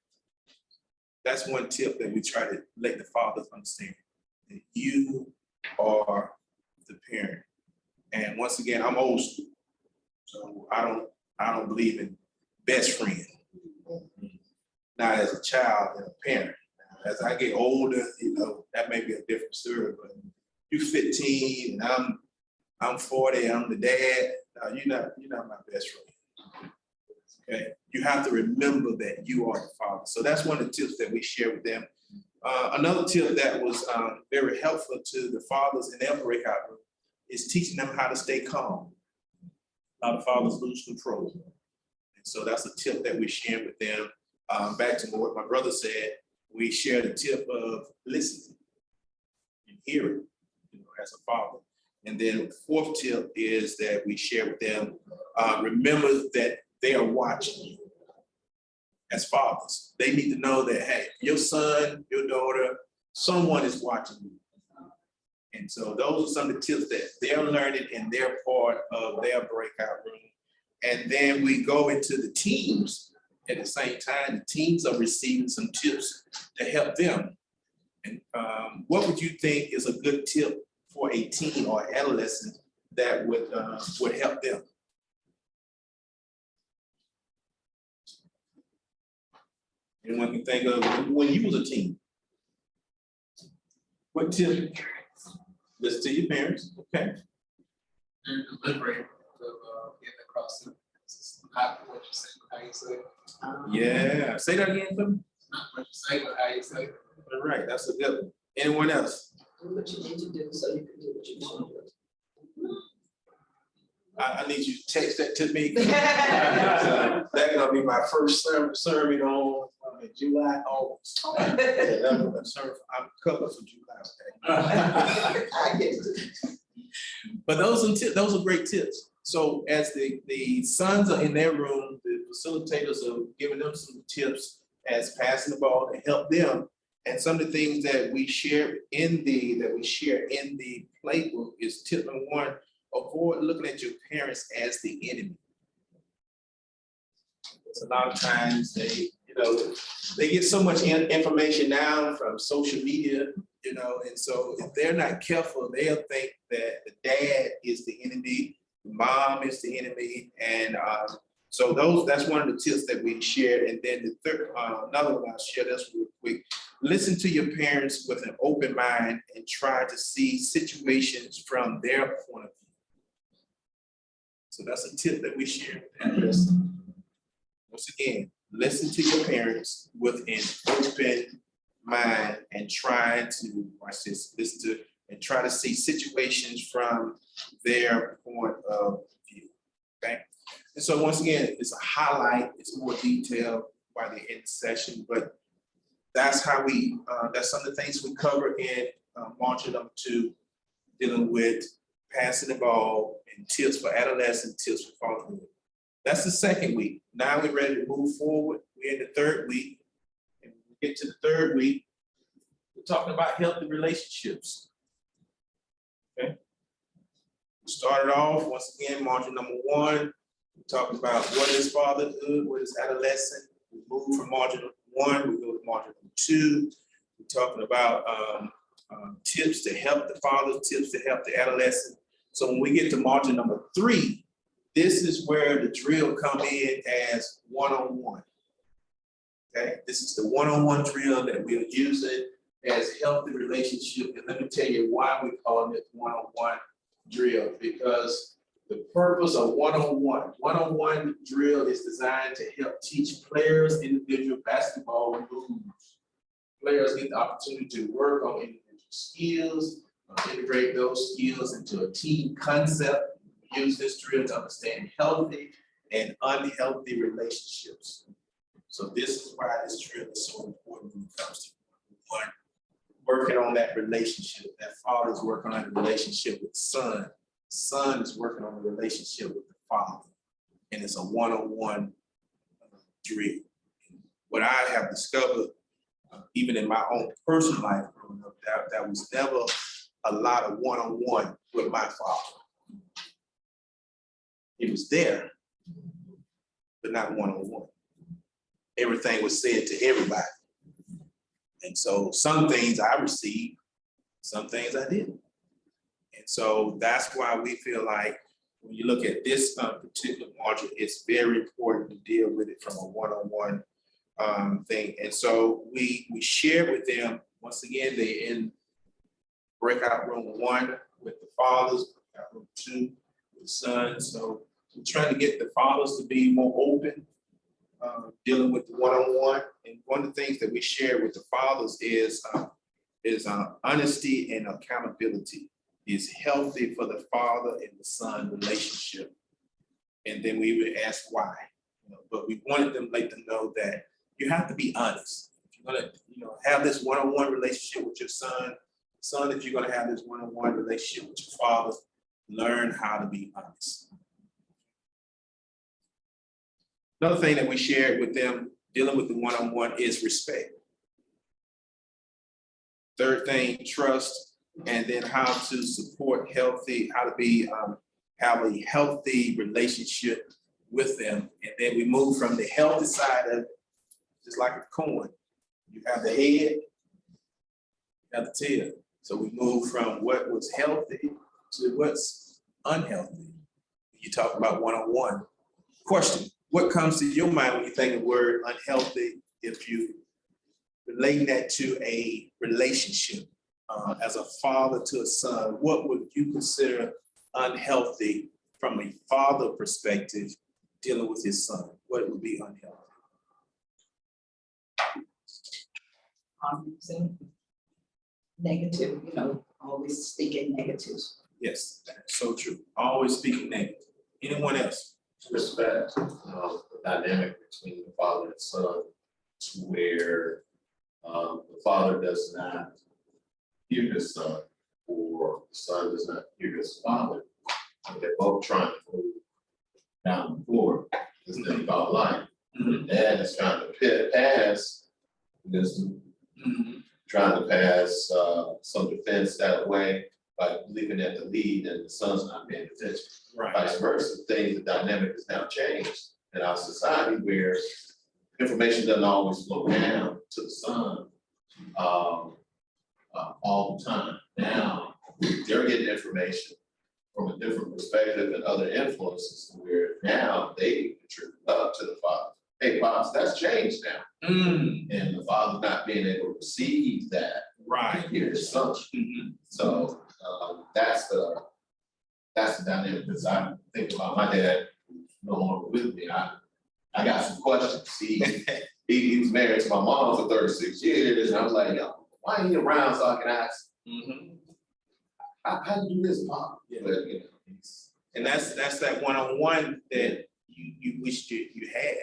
A: That's one tip that we try to let the fathers understand, that you are the parent. And once again, I'm old school, so I don't believe in best friend. Not as a child and a parent. As I get older, that may be a different story. But you're 15 and I'm 40. I'm the dad. No, you're not my best friend. Okay, you have to remember that you are the father. So that's one of the tips that we share with them. Another tip that was very helpful to the fathers in their breakout room is teaching them how to stay calm. A lot of fathers lose control. And so that's a tip that we share with them. Back to what my brother said, we share the tip of listening and hearing, as a father. And then the 4th tip is that we share with them, remember that they are watching you. as fathers. They need to know that, hey, your son, your daughter, someone is watching you. And so those are some of the tips that they're learning in their part of their breakout room. And then we go into the teams at the same time. The teams are receiving some tips to help them. And what would you think is a good tip for a teen or adolescent that would help them? Anyone can think of when you was a teen? What tip? Listen to your parents, okay?
I: Very deliberate of getting across the not what you say, but how you say it.
A: Yeah, say that again for me.
I: Not what you say, but how you say it.
A: All right, that's a good one. Anyone else?
G: Do what you need to do so you can do what you need to do.
A: I need you to text that to me. So that's gonna be my first sermon on July, August. I'm covered for July. Okay?
G: I get it.
A: But those are great tips. So as the sons are in their room, the facilitators are giving them some tips as passing the ball to help them. And some of the things that we share in the playbook is tip number one: avoid looking at your parents as the enemy. It's a lot of times they get so much information now from social media, and so if they're not careful, they'll think that the dad is the enemy, the mom is the enemy, and so that's one of the tips that we shared. And then the third, another one I'll share this real quick. Listen to your parents with an open mind and try to see situations from their point of view. So that's a tip that we share. Once again, listen to your parents with an open mind and try to, watch this, listen to and try to see situations from their point of view, okay? And so once again, it's a highlight, it's more detailed by the end session, but that's how that's some of the things we cover in module number 2, dealing with passing the ball and tips for adolescent, tips for fatherhood. That's the second week. Now we're ready to move forward. We're in the third week. And when we get to the third week, we're talking about healthy relationships. Okay. We started off, once again, module number 1. We talked about what is fatherhood, what is adolescent. We move from module 1, we go to module number 2. We're talking about tips to help the father, tips to help the adolescent. So when we get to module number 3, this is where the drill come in as one-on-one. Okay, this is the one-on-one drill that we are using as healthy relationship. And let me tell you why we call it one-on-one drill, because the purpose of one-on-one drill is designed to help teach players individual basketball moves. Players get the opportunity to work on individual skills, integrate those skills into a team concept. Use this drill to understand healthy and unhealthy relationships. So this is why this drill is so important when it comes to one, working on that relationship. That father is working on the relationship with son. Son is working on the relationship with the father. And it's a one-on-one drill. What I have discovered, even in my own personal life growing up, that was never a lot of one-on-one with my father. It was there, but not one-on-one. Everything was said to everybody. And so some things I received, some things I didn't. And so that's why we feel like when you look at this particular module, it's very important to deal with it from a one-on-one thing. And so we share with them, once again, they're in breakout room 1 with the fathers, breakout room 2 with sons. So we're trying to get the fathers to be more open, dealing with the one-on-one. And one of the things that we share with the fathers is honesty and accountability is healthy for the father and the son relationship. And then we would ask why. But we wanted them to let them know that you have to be honest. If you're gonna, have this one-on-one relationship with your son, if you're gonna have this one-on-one relationship with your father, learn how to be honest. Another thing that we shared with them dealing with the one-on-one is respect. Third thing, trust, and then how to support healthy, how to be, have a healthy relationship with them. And then we move from the healthy side of, just like a coin. You have the head, you have the tail. So we move from what was healthy to what's unhealthy. You talk about one-on-one. Question, what comes to your mind when you think of the word unhealthy, if you relate that to a relationship as a father to a son? What would you consider unhealthy from a father perspective dealing with his son? What would be unhealthy?
G: Negative, always speaking negatives.
A: Yes, that's so true. Always speaking negative. Anyone else?
C: Respect, the dynamic between the father and son, to where the father does not hear his son, or the son does not hear his father. And they're both trying to move down the floor. This thing about life. The dad is trying to pass wisdom, trying to pass some defense that way by leaving at the lead, and the son's not paying attention.
A: Right.
C: Vice versa, the dynamic has now changed in our society where information doesn't always flow down to the son all the time. Now, they're getting information from a different perspective and other influences, where now they contribute up to the father. Hey, pops, that's changed now. And the father not being able to receive that,
A: Right.
C: hear his son. So that's the dynamic, because I think about my dad, who's no longer with me. I got some questions. He was married to my mom for 36 years, and I was like, yo, why ain't he around so I can ask? How do you do this, Pop?
A: Yeah.
C: But,
A: And that's that one-on-one that you wished you had,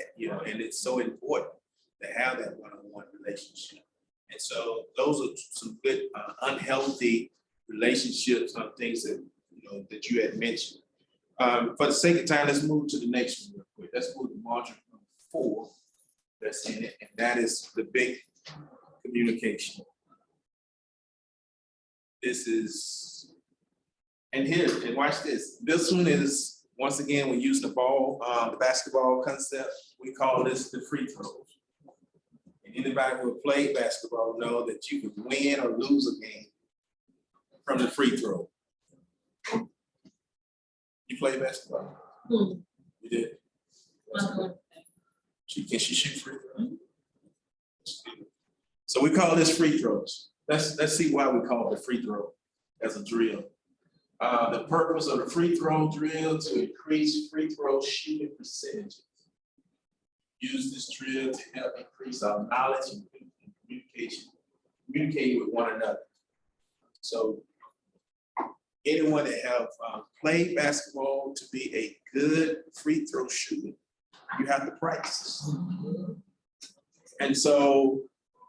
A: and it's so important to have that one-on-one relationship. And so those are some good unhealthy relationships, things that that you had mentioned. For the sake of time, let's move to the next one real quick. Let's move to module number 4 that's in it, and that is the big communication. This is, and watch this. This one is, once again, we're using the ball, the basketball concept. We call this the free throws. And anybody who have played basketball know that you can win or lose a game from the free throw. You play basketball? You did? Can she shoot free throws? So we call this free throws. Let's see why we call it a free throw as a drill. The purpose of the free throw drill to increase free throw shooting percentages. Use this drill to help increase our knowledge and communicating with one another. So anyone that have played basketball to be a good free throw shooter, you have to practice. And so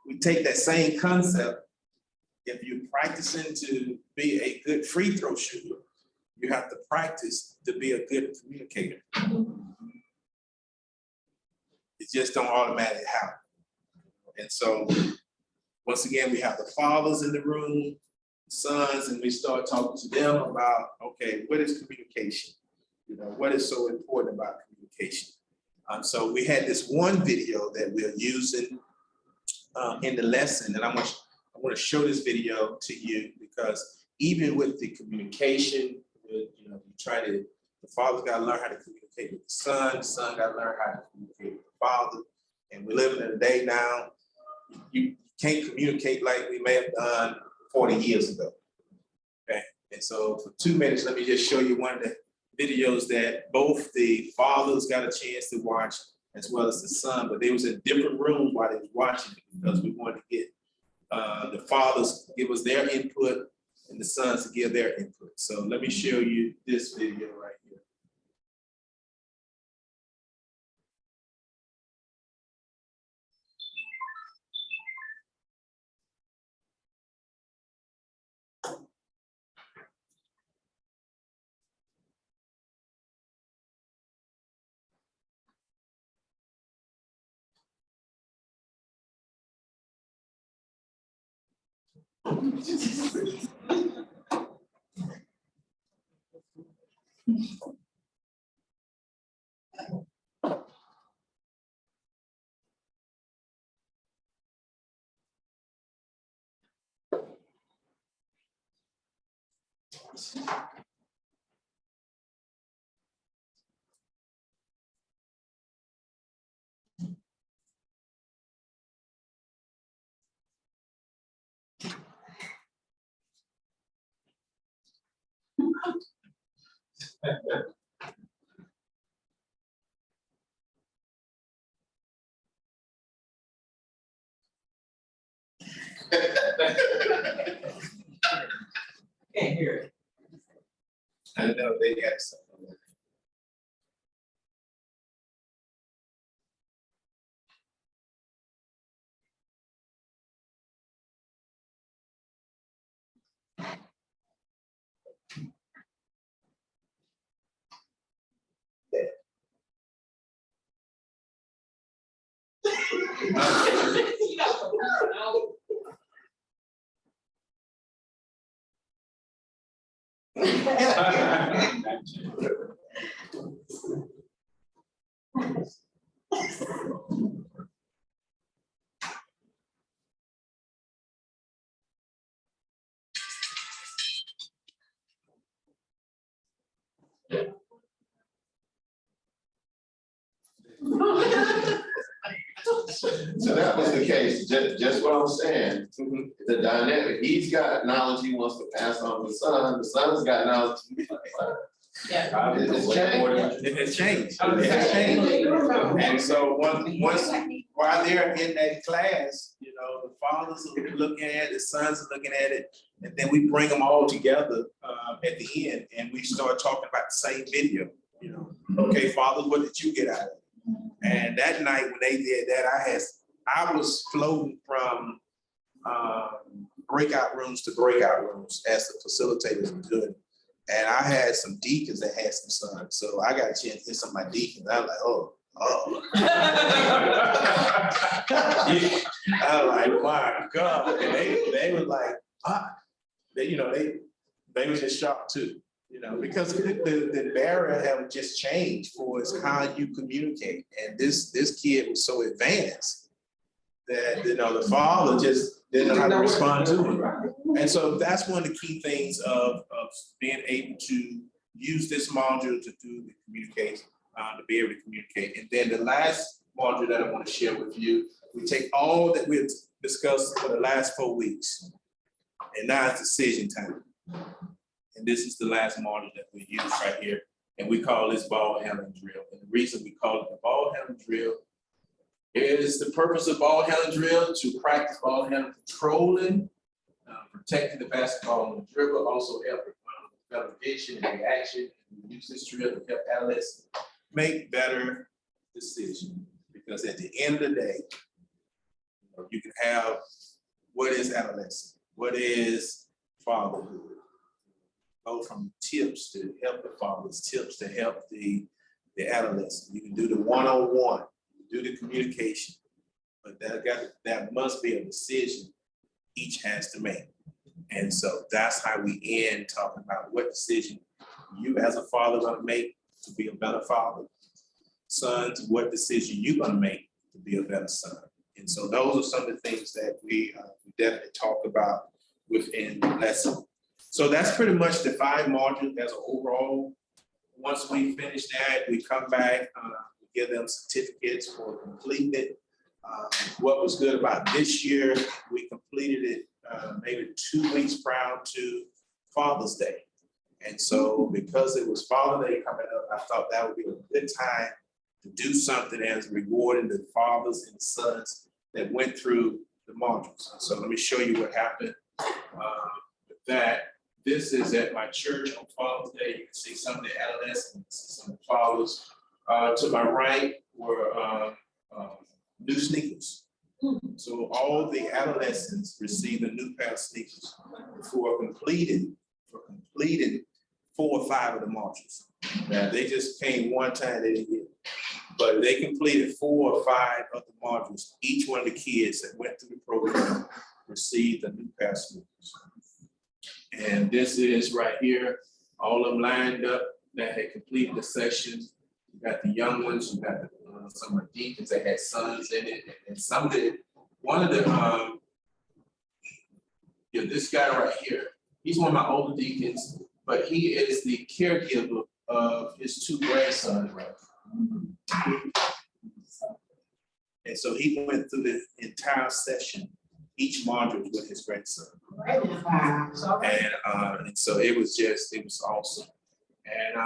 A: we take that same concept. If you're practicing to be a good free throw shooter, you have to practice to be a good communicator. It just don't automatically happen. And so once again, we have the fathers in the room, sons, and we start talking to them about, okay, what is communication? What is so important about communication? So we had this one video that we're using in the lesson, and I want to show this video to you, because even with the communication, the father's got to learn how to communicate with the son got to learn how to communicate with the father. And we're living in a day now, you can't communicate like we may have done 40 years ago. Okay. And so for 2 minutes, let me just show you one of the videos that both the fathers got a chance to watch as well as the son, but they was in different rooms while they was watching it, because we wanted to get the fathers give us their input and the sons to give their input. So let me show you this video right here.
F: Can't hear it.
A: I know they got something.
C: So that was the case, just what I'm saying, the dynamic, he's got knowledge he wants to pass on to the son's got knowledge.
F: Yeah.
C: It's changed.
A: It has changed. It has changed. And so once while they're in that class, you know, the fathers are looking at it, the sons are looking at it, and then we bring them all together at the end, and we start talking about the same video. You know, okay, fathers, what did you get out of it? And that night when they did that, I was floating from breakout rooms to breakout rooms as the facilitators were doing. And I had some deacons that had some sons. So I got a chance to hear some of my deacons. I was like, oh. I was like, my God. And they were like, they were just shocked too, you know, because the barrier have just changed for us how you communicate. And this kid was so advanced that, you know, the father just didn't know how to respond to him. And so that's one of the key things of being able to use this module to do the communication, to be able to communicate. And then the last module that I want to share with you, we take all that we've discussed for the last 4 weeks, and now it's decision time. And this is the last module that we use right here. And we call this ball handling drill. And the reason we call it the ball handling drill is the purpose of ball handling drill to practice ball handling, controlling, protecting the basketball on the dribble, also help develop vision and reaction. We use this drill to help adolescents make better decisions. Because at the end of the day, you can have what is adolescence, what is fatherhood, go from tips to help the fathers, tips to help the adolescent. You can do the one-on-one, do the communication, but that must be a decision each has to make. And so that's how we end talking about what decision you as a father are gonna make to be a better father. Sons, what decision you're gonna make to be a better son. And so those are some of the things that we definitely talk about within the lesson. So that's pretty much the 5 modules as an overall. Once we finish that, we come back, we give them certificates for completing it. What was good about this year, we completed it maybe 2 weeks prior to Father's Day. And so because it was Father's Day coming up, I thought that would be a good time to do something as rewarding the fathers and sons that went through the modules. So let me show you what happened with that. This is at my church on Father's Day. You can see some of the adolescents, some of the fathers. To my right were new sneakers. So all the adolescents received a new pair of sneakers for completing 4 or 5 of the modules. Now they just came one time, they didn't get it. But they completed 4 or 5 of the modules. Each one of the kids that went through the program receive the new pastor. And this is right here, all of them lined up that had completed the session. You got the young ones, you got some of the deacons that had sons in it, and some of the, one of the, yeah, this guy right here, he's one of my older deacons, but he is the caregiver of his two grandsons right now. And so he went through the entire session, each module with his grandson. And so it was awesome. And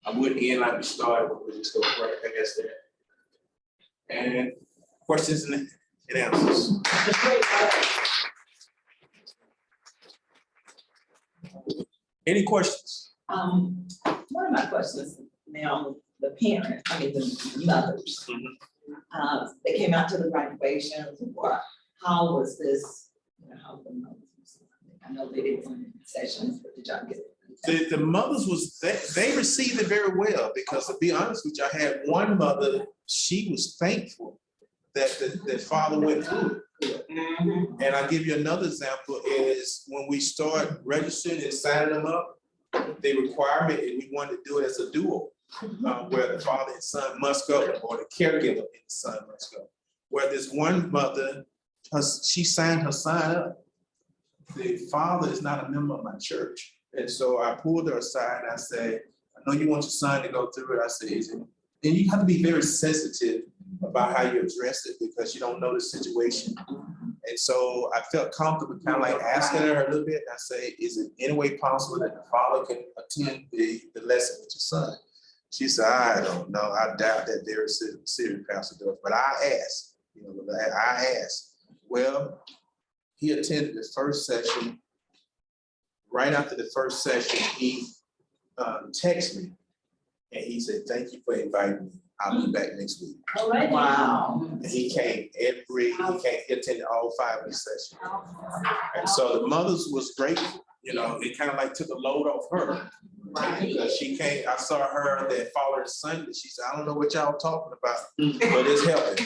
A: I would end like we started, but we'll just go right past that. And questions and answers. Any questions?
F: One of my questions now, the parent, I mean, the mothers. They came out to the graduation, how was this, you know, how the mothers, I know they did some sessions, but did y'all get it?
A: The mothers they received it very well, because to be honest with you, I had one mother, she was thankful that father went through it. And I'll give you another example is when we start registering and signing them up, the requirement, and we wanted to do it as a duo, where the father and son must go, or the caregiver and the son must go. Where this one mother, she signed her son up. The father is not a member of my church. And so I pulled her aside and I said, I know you want your son to go through it. I said, and you have to be very sensitive about how you address it, because you don't know the situation. And so I felt comfortable kind of like asking her a little bit. I say, is it any way possible that the father can attend the lesson with your son? She said, I don't know. I doubt that they're serious, Pastor Doris, but I asked, you know, I asked. Well, he attended the first session. Right after the first session, he texted me and he said, thank you for inviting me. I'll be back next week.
F: Wow.
A: And he came he attended all 5 of the sessions. And so the mothers was grateful, you know, it kind of like took a load off her. Because she came, I saw her that following Sunday, she said, I don't know what y'all talking about, but it's helping.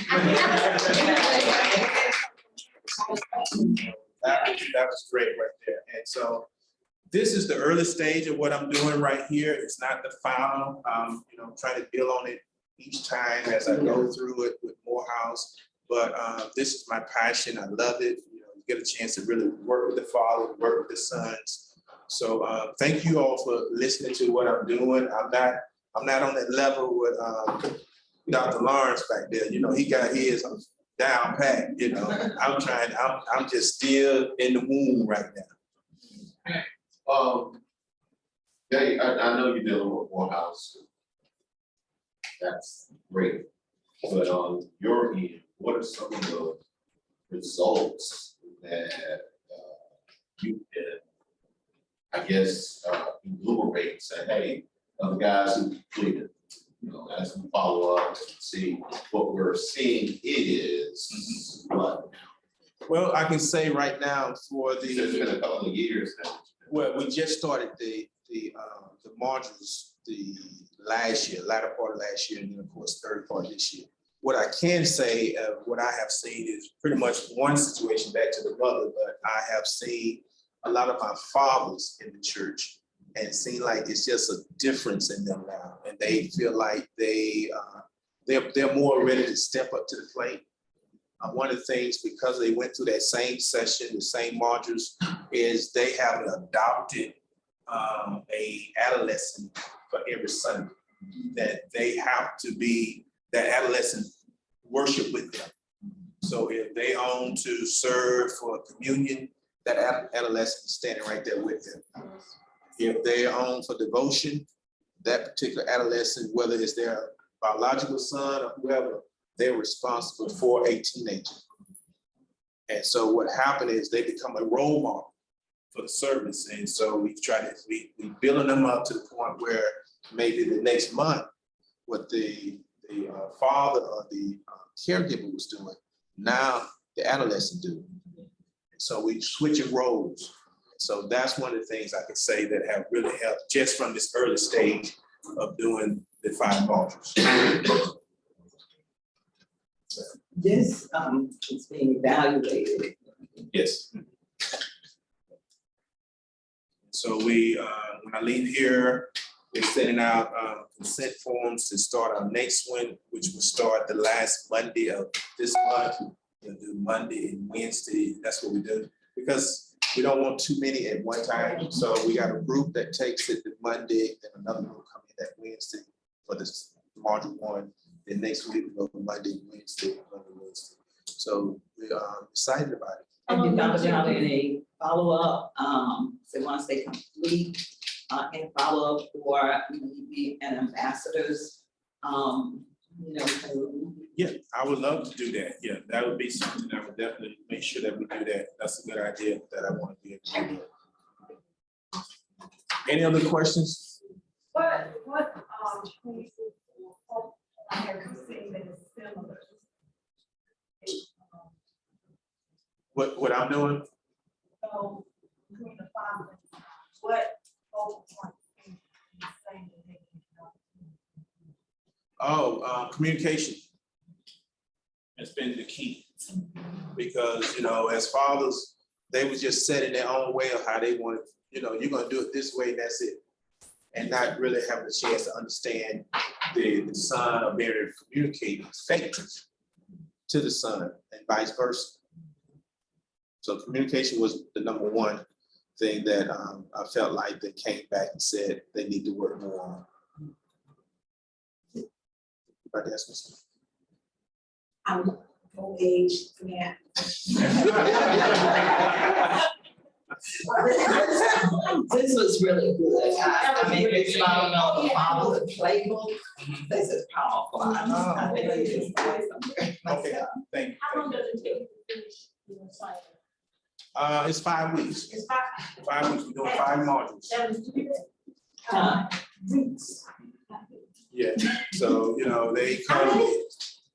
A: That was great right there. And so this is the early stage of what I'm doing right here. It's not the final, you know, I'm trying to build on it each time as I go through it with Morehouse. But this is my passion. I love it. You know, you get a chance to really work with the father, work with the sons. So thank you all for listening to what I'm doing. I'm not on that level with Dr. Lawrence back there. You know, he got his down pat. You know, I'm just still in the womb right now.
C: Dave, I know you're dealing with Morehouse. That's great. But on your end, what are some of the results that you can, I guess, enumerate and say, hey, the guys who completed, you know, as we follow up and see what we're seeing is what?
A: Well, I can say right now for the.
C: It's been a couple of years now.
A: Well, we just started the modules the last year, latter part of last year, and then of course third part of this year. What I can say, what I have seen is pretty much one situation back to the mother, but I have seen a lot of my fathers in the church and seen like it's just a difference in them now, and they feel like they're more ready to step up to the plate. One of the things, because they went through that same session, the same modules, is they have adopted a adolescent for every Sunday, that they have to be, that adolescent worship with them. So if they own to serve for communion, that adolescent is standing right there with them. If they own for devotion, that particular adolescent, whether it's their biological son or whoever, they're responsible for a teenager. And so what happened is they become a role model for the service. And so we building them up to the point where maybe the next month, what the father or the caregiver was doing, now the adolescent do. And so we switching roles. So that's one of the things I can say that have really helped just from this early stage of doing the 5 modules.
F: This is being evaluated
A: Yes. So we, when I leave here, we're sending out consent forms to start our next one, which will start the last Monday of this month. We'll do Monday and Wednesday. That's what we do, because we don't want too many at one time. So we got a group that takes it to Monday, then another group come in that Wednesday for this module one. Then next week we go to Monday, Wednesday, Monday, Wednesday. So we're excited about it.
G: And you got down in a follow-up, so once they complete, and follow up for maybe an ambassadors,
A: Yeah, I would love to do that. Yeah, that would be something I would definitely make sure that we do that. That's a good idea that I want to be able to do. Any other questions?
D: What, places or have you seen that is similar?
A: What I'm doing?
D: So, between the father and son, what focal points can you say that they can help?
A: Oh, communication has been the key, because, you know, as fathers, they was just set in their own way of how they wanted, you know, you're gonna do it this way, that's it. And not really having a chance to understand the son or being able to communicate effectively to the son and vice versa. So communication was the number one thing that I felt like they came back and said they need to work more on. Anybody ask me something?
D: I'm no age for that.
G: this was really good. I mean, it's about the fatherhood playbook. This is powerful. I think it is awesome.
A: Okay, thank you.
D: How long does it take to finish your cycle?
A: It's 5 weeks.
D: It's 5.
A: 5 weeks, we're doing 5 modules.
D: That is weeks.
A: Yeah, so, you know, they come,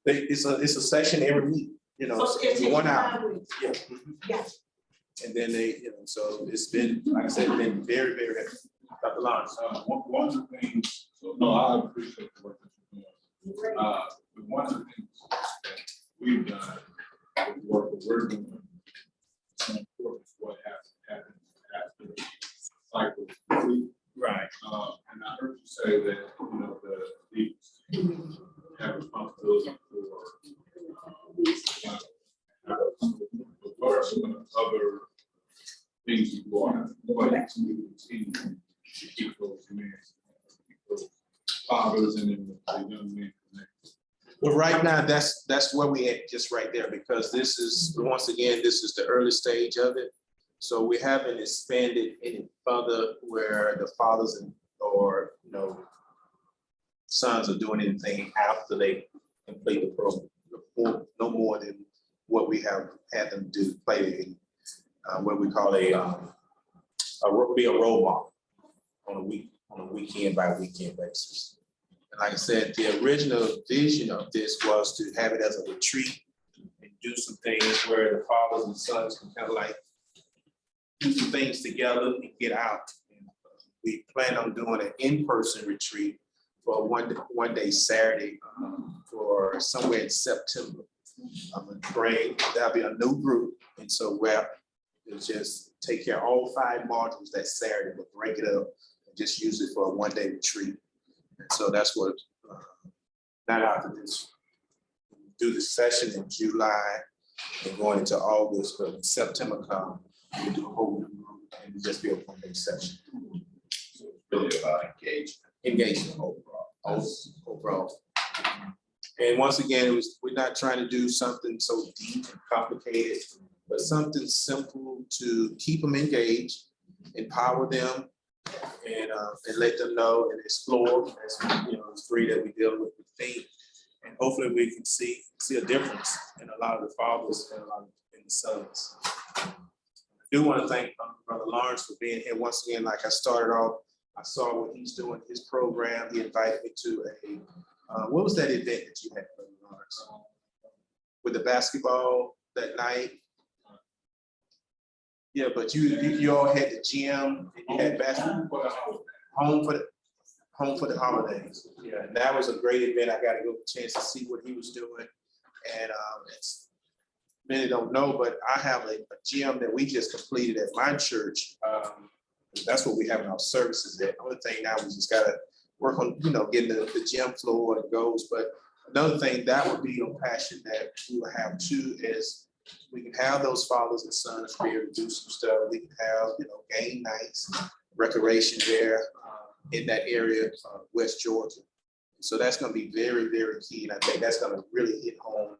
A: it's a session every week, you know,
D: So
A: so it's 1 hour.
D: 5 weeks.
A: Yeah.
D: Yeah.
A: And then they, you know, so it's been, like I said, been very, very, Dr. Lawrence.
J: One of the things, so no, I appreciate the work that you're doing. But one of the things that we've done, the work that we're doing, so important is what happens after the cycle is complete.
A: Right.
J: And I heard you say that, you know, the leaders have responsibility for what are some of the other things you want to continue to keep those men, keep those fathers and then the young men connected?
A: Well, right now, that's where we at, just right there, because this is, once again, this is the early stage of it. So we haven't expanded any further where the fathers and, or, you know, sons are doing anything after they complete the program. No more than what we have had them do, play what we call be a role model on a weekend by weekend basis. And like I said, the original vision of this was to have it as a retreat and do some things where the fathers and sons can kind of like do some things together and get out. And we plan on doing an in-person retreat for one day Saturday for somewhere in September. I'm gonna pray, that'll be a new group. And so we'll just take care of all 5 modules that Saturday, but break it up and just use it for a one-day retreat. And so that's what, not after this, do the session in July and going into August, but when September come, we do a whole new group and it'll just be a one-day session. So it's really about engagement overall. And once again, we're not trying to do something so deep and complicated, but something simple to keep them engaged, empower them, and let them know and explore. As you know, it's free that we deal with the theme, and hopefully we can see a difference in a lot of the fathers and a lot of the sons. I do want to thank Brother Lawrence for being here once again. Like I started off, I saw what he's doing, his program. He invited me to what was that event that you had, Brother Lawrence? With the basketball that night? Yeah, but you all had the gym and you had basketball home for the holidays. Yeah, and that was a great event. I got a chance to see what he was doing, and it's many don't know, but I have a gym that we just completed at my church. That's what we have in our services at. The only thing now, we just gotta work on, getting the gym floor and goes. But another thing that would be a passion that we will have too is we can have those fathers and sons be able to do some stuff. We can have, game nights, recreation there in that area, West Georgia. So that's gonna be very, very key. And I think that's gonna really hit home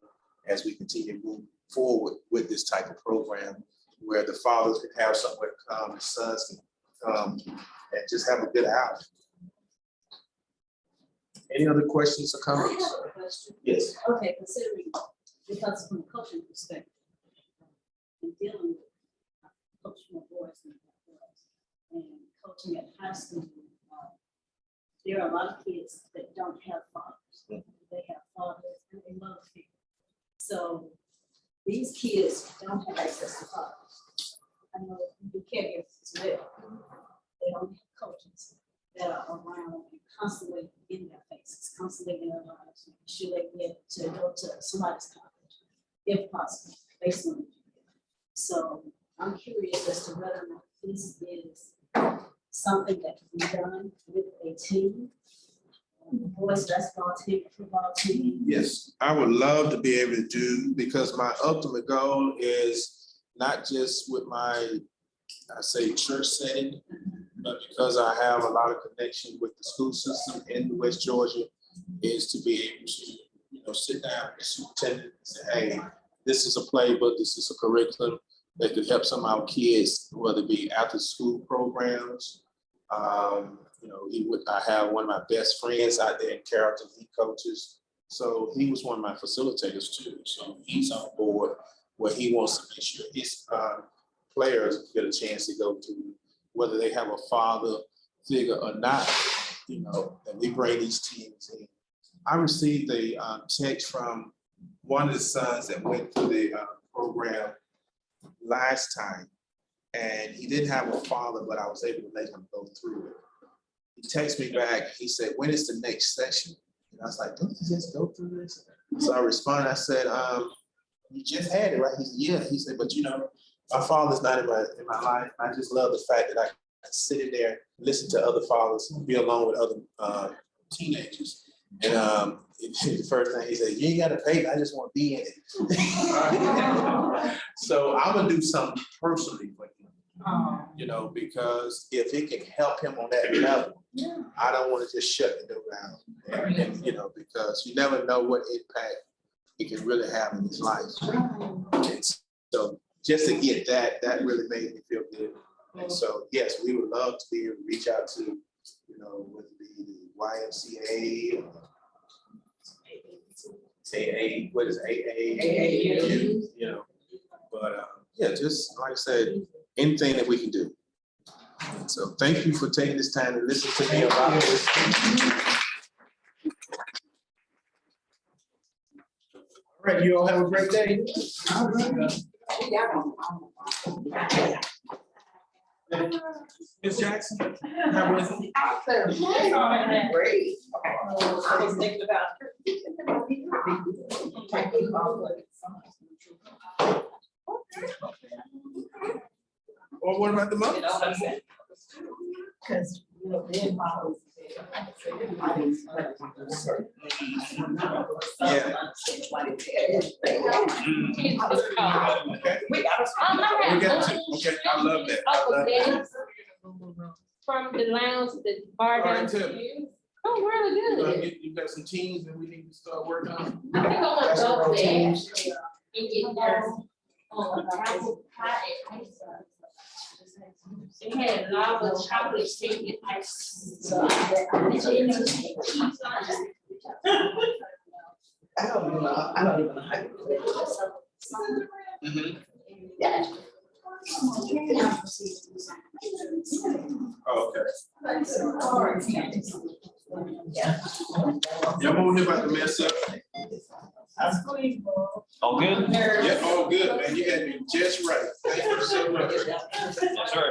A: as we continue to move forward with this type of program where the fathers can have somewhere to come, the sons can come and just have a good outing. Any other questions or
H: I
A: comments?
H: have a question.
A: Yes.
H: Okay, considering, because from a coaching perspective, and dealing with coaching more boys and girls, and coaching at high school, there are a lot of kids that don't have fathers. They have fathers and they love people. So these kids don't have access to fathers. I know you do caregivers as well. They don't have coaches that are around and constantly in their faces, constantly in their lives, making sure they get to go to somebody's college, if possible, based on it. So I'm curious as to whether or not this is something that can be done with a team, boys basketball team, football team.
A: Yes, I would love to be able to do, because my ultimate goal is not just with my, I say, church setting, but because I have a lot of connection with the school system in West Georgia, is to be able to, sit down with the superintendent and say, hey, this is a playbook, this is a curriculum that could help some of our kids, whether it be after school programs. I have one of my best friends out there in Carrollton, he coaches. So he was one of my facilitators too. So he's on board where he wants to make sure his players get a chance to go to, whether they have a father figure or not, and we bring these teams in. I received a text from one of the sons that went through the program last time, and he didn't have a father, but I was able to let him go through it. He texted me back, he said, when is the next session? And I was like, don't you just go through this? So I responded, I said, you just had it, right? He said, yeah. He said, but my father's not in my life. I just love the fact that I can sit in there, listen to other fathers, be along with other teenagers. And the first thing he said, you ain't got to pay, I just want to be in it. So I'm gonna do something personally for him, because if it can help him on that level, I don't want to just shut the door down. And, because you never know what impact it can really have in his life. And so just to get that really made me feel good. And so, yes, we would love to be able to reach out to, whether it be the YMCA, or AA, what is AA? But just like I said, anything that we can do. And so thank you for taking this time to listen to me about this. All right, you all have a great day. Ms. Jackson, how was it?
G: Great. I was thinking about.
A: Or what about the money?
G: Because, then follows.
A: Yeah. Okay. We got to. Okay, I love that. I love that.
E: From the lounge, the bar
A: All right,
E: down to
A: Tim.
E: you. Oh, really good.
A: You got some teams that we need to start working on?
E: I think I want to go there and
A: Teams.
E: get there. They had lava chocolate shake ice. So
G: I don't even know how to play
A: Mhm.
G: Yeah.
A: Oh, okay. Y'all want to hear about the mess up?
B: All good?
A: Yeah, all good, man. You had me just right. Thank you so much.
B: Yes, sir.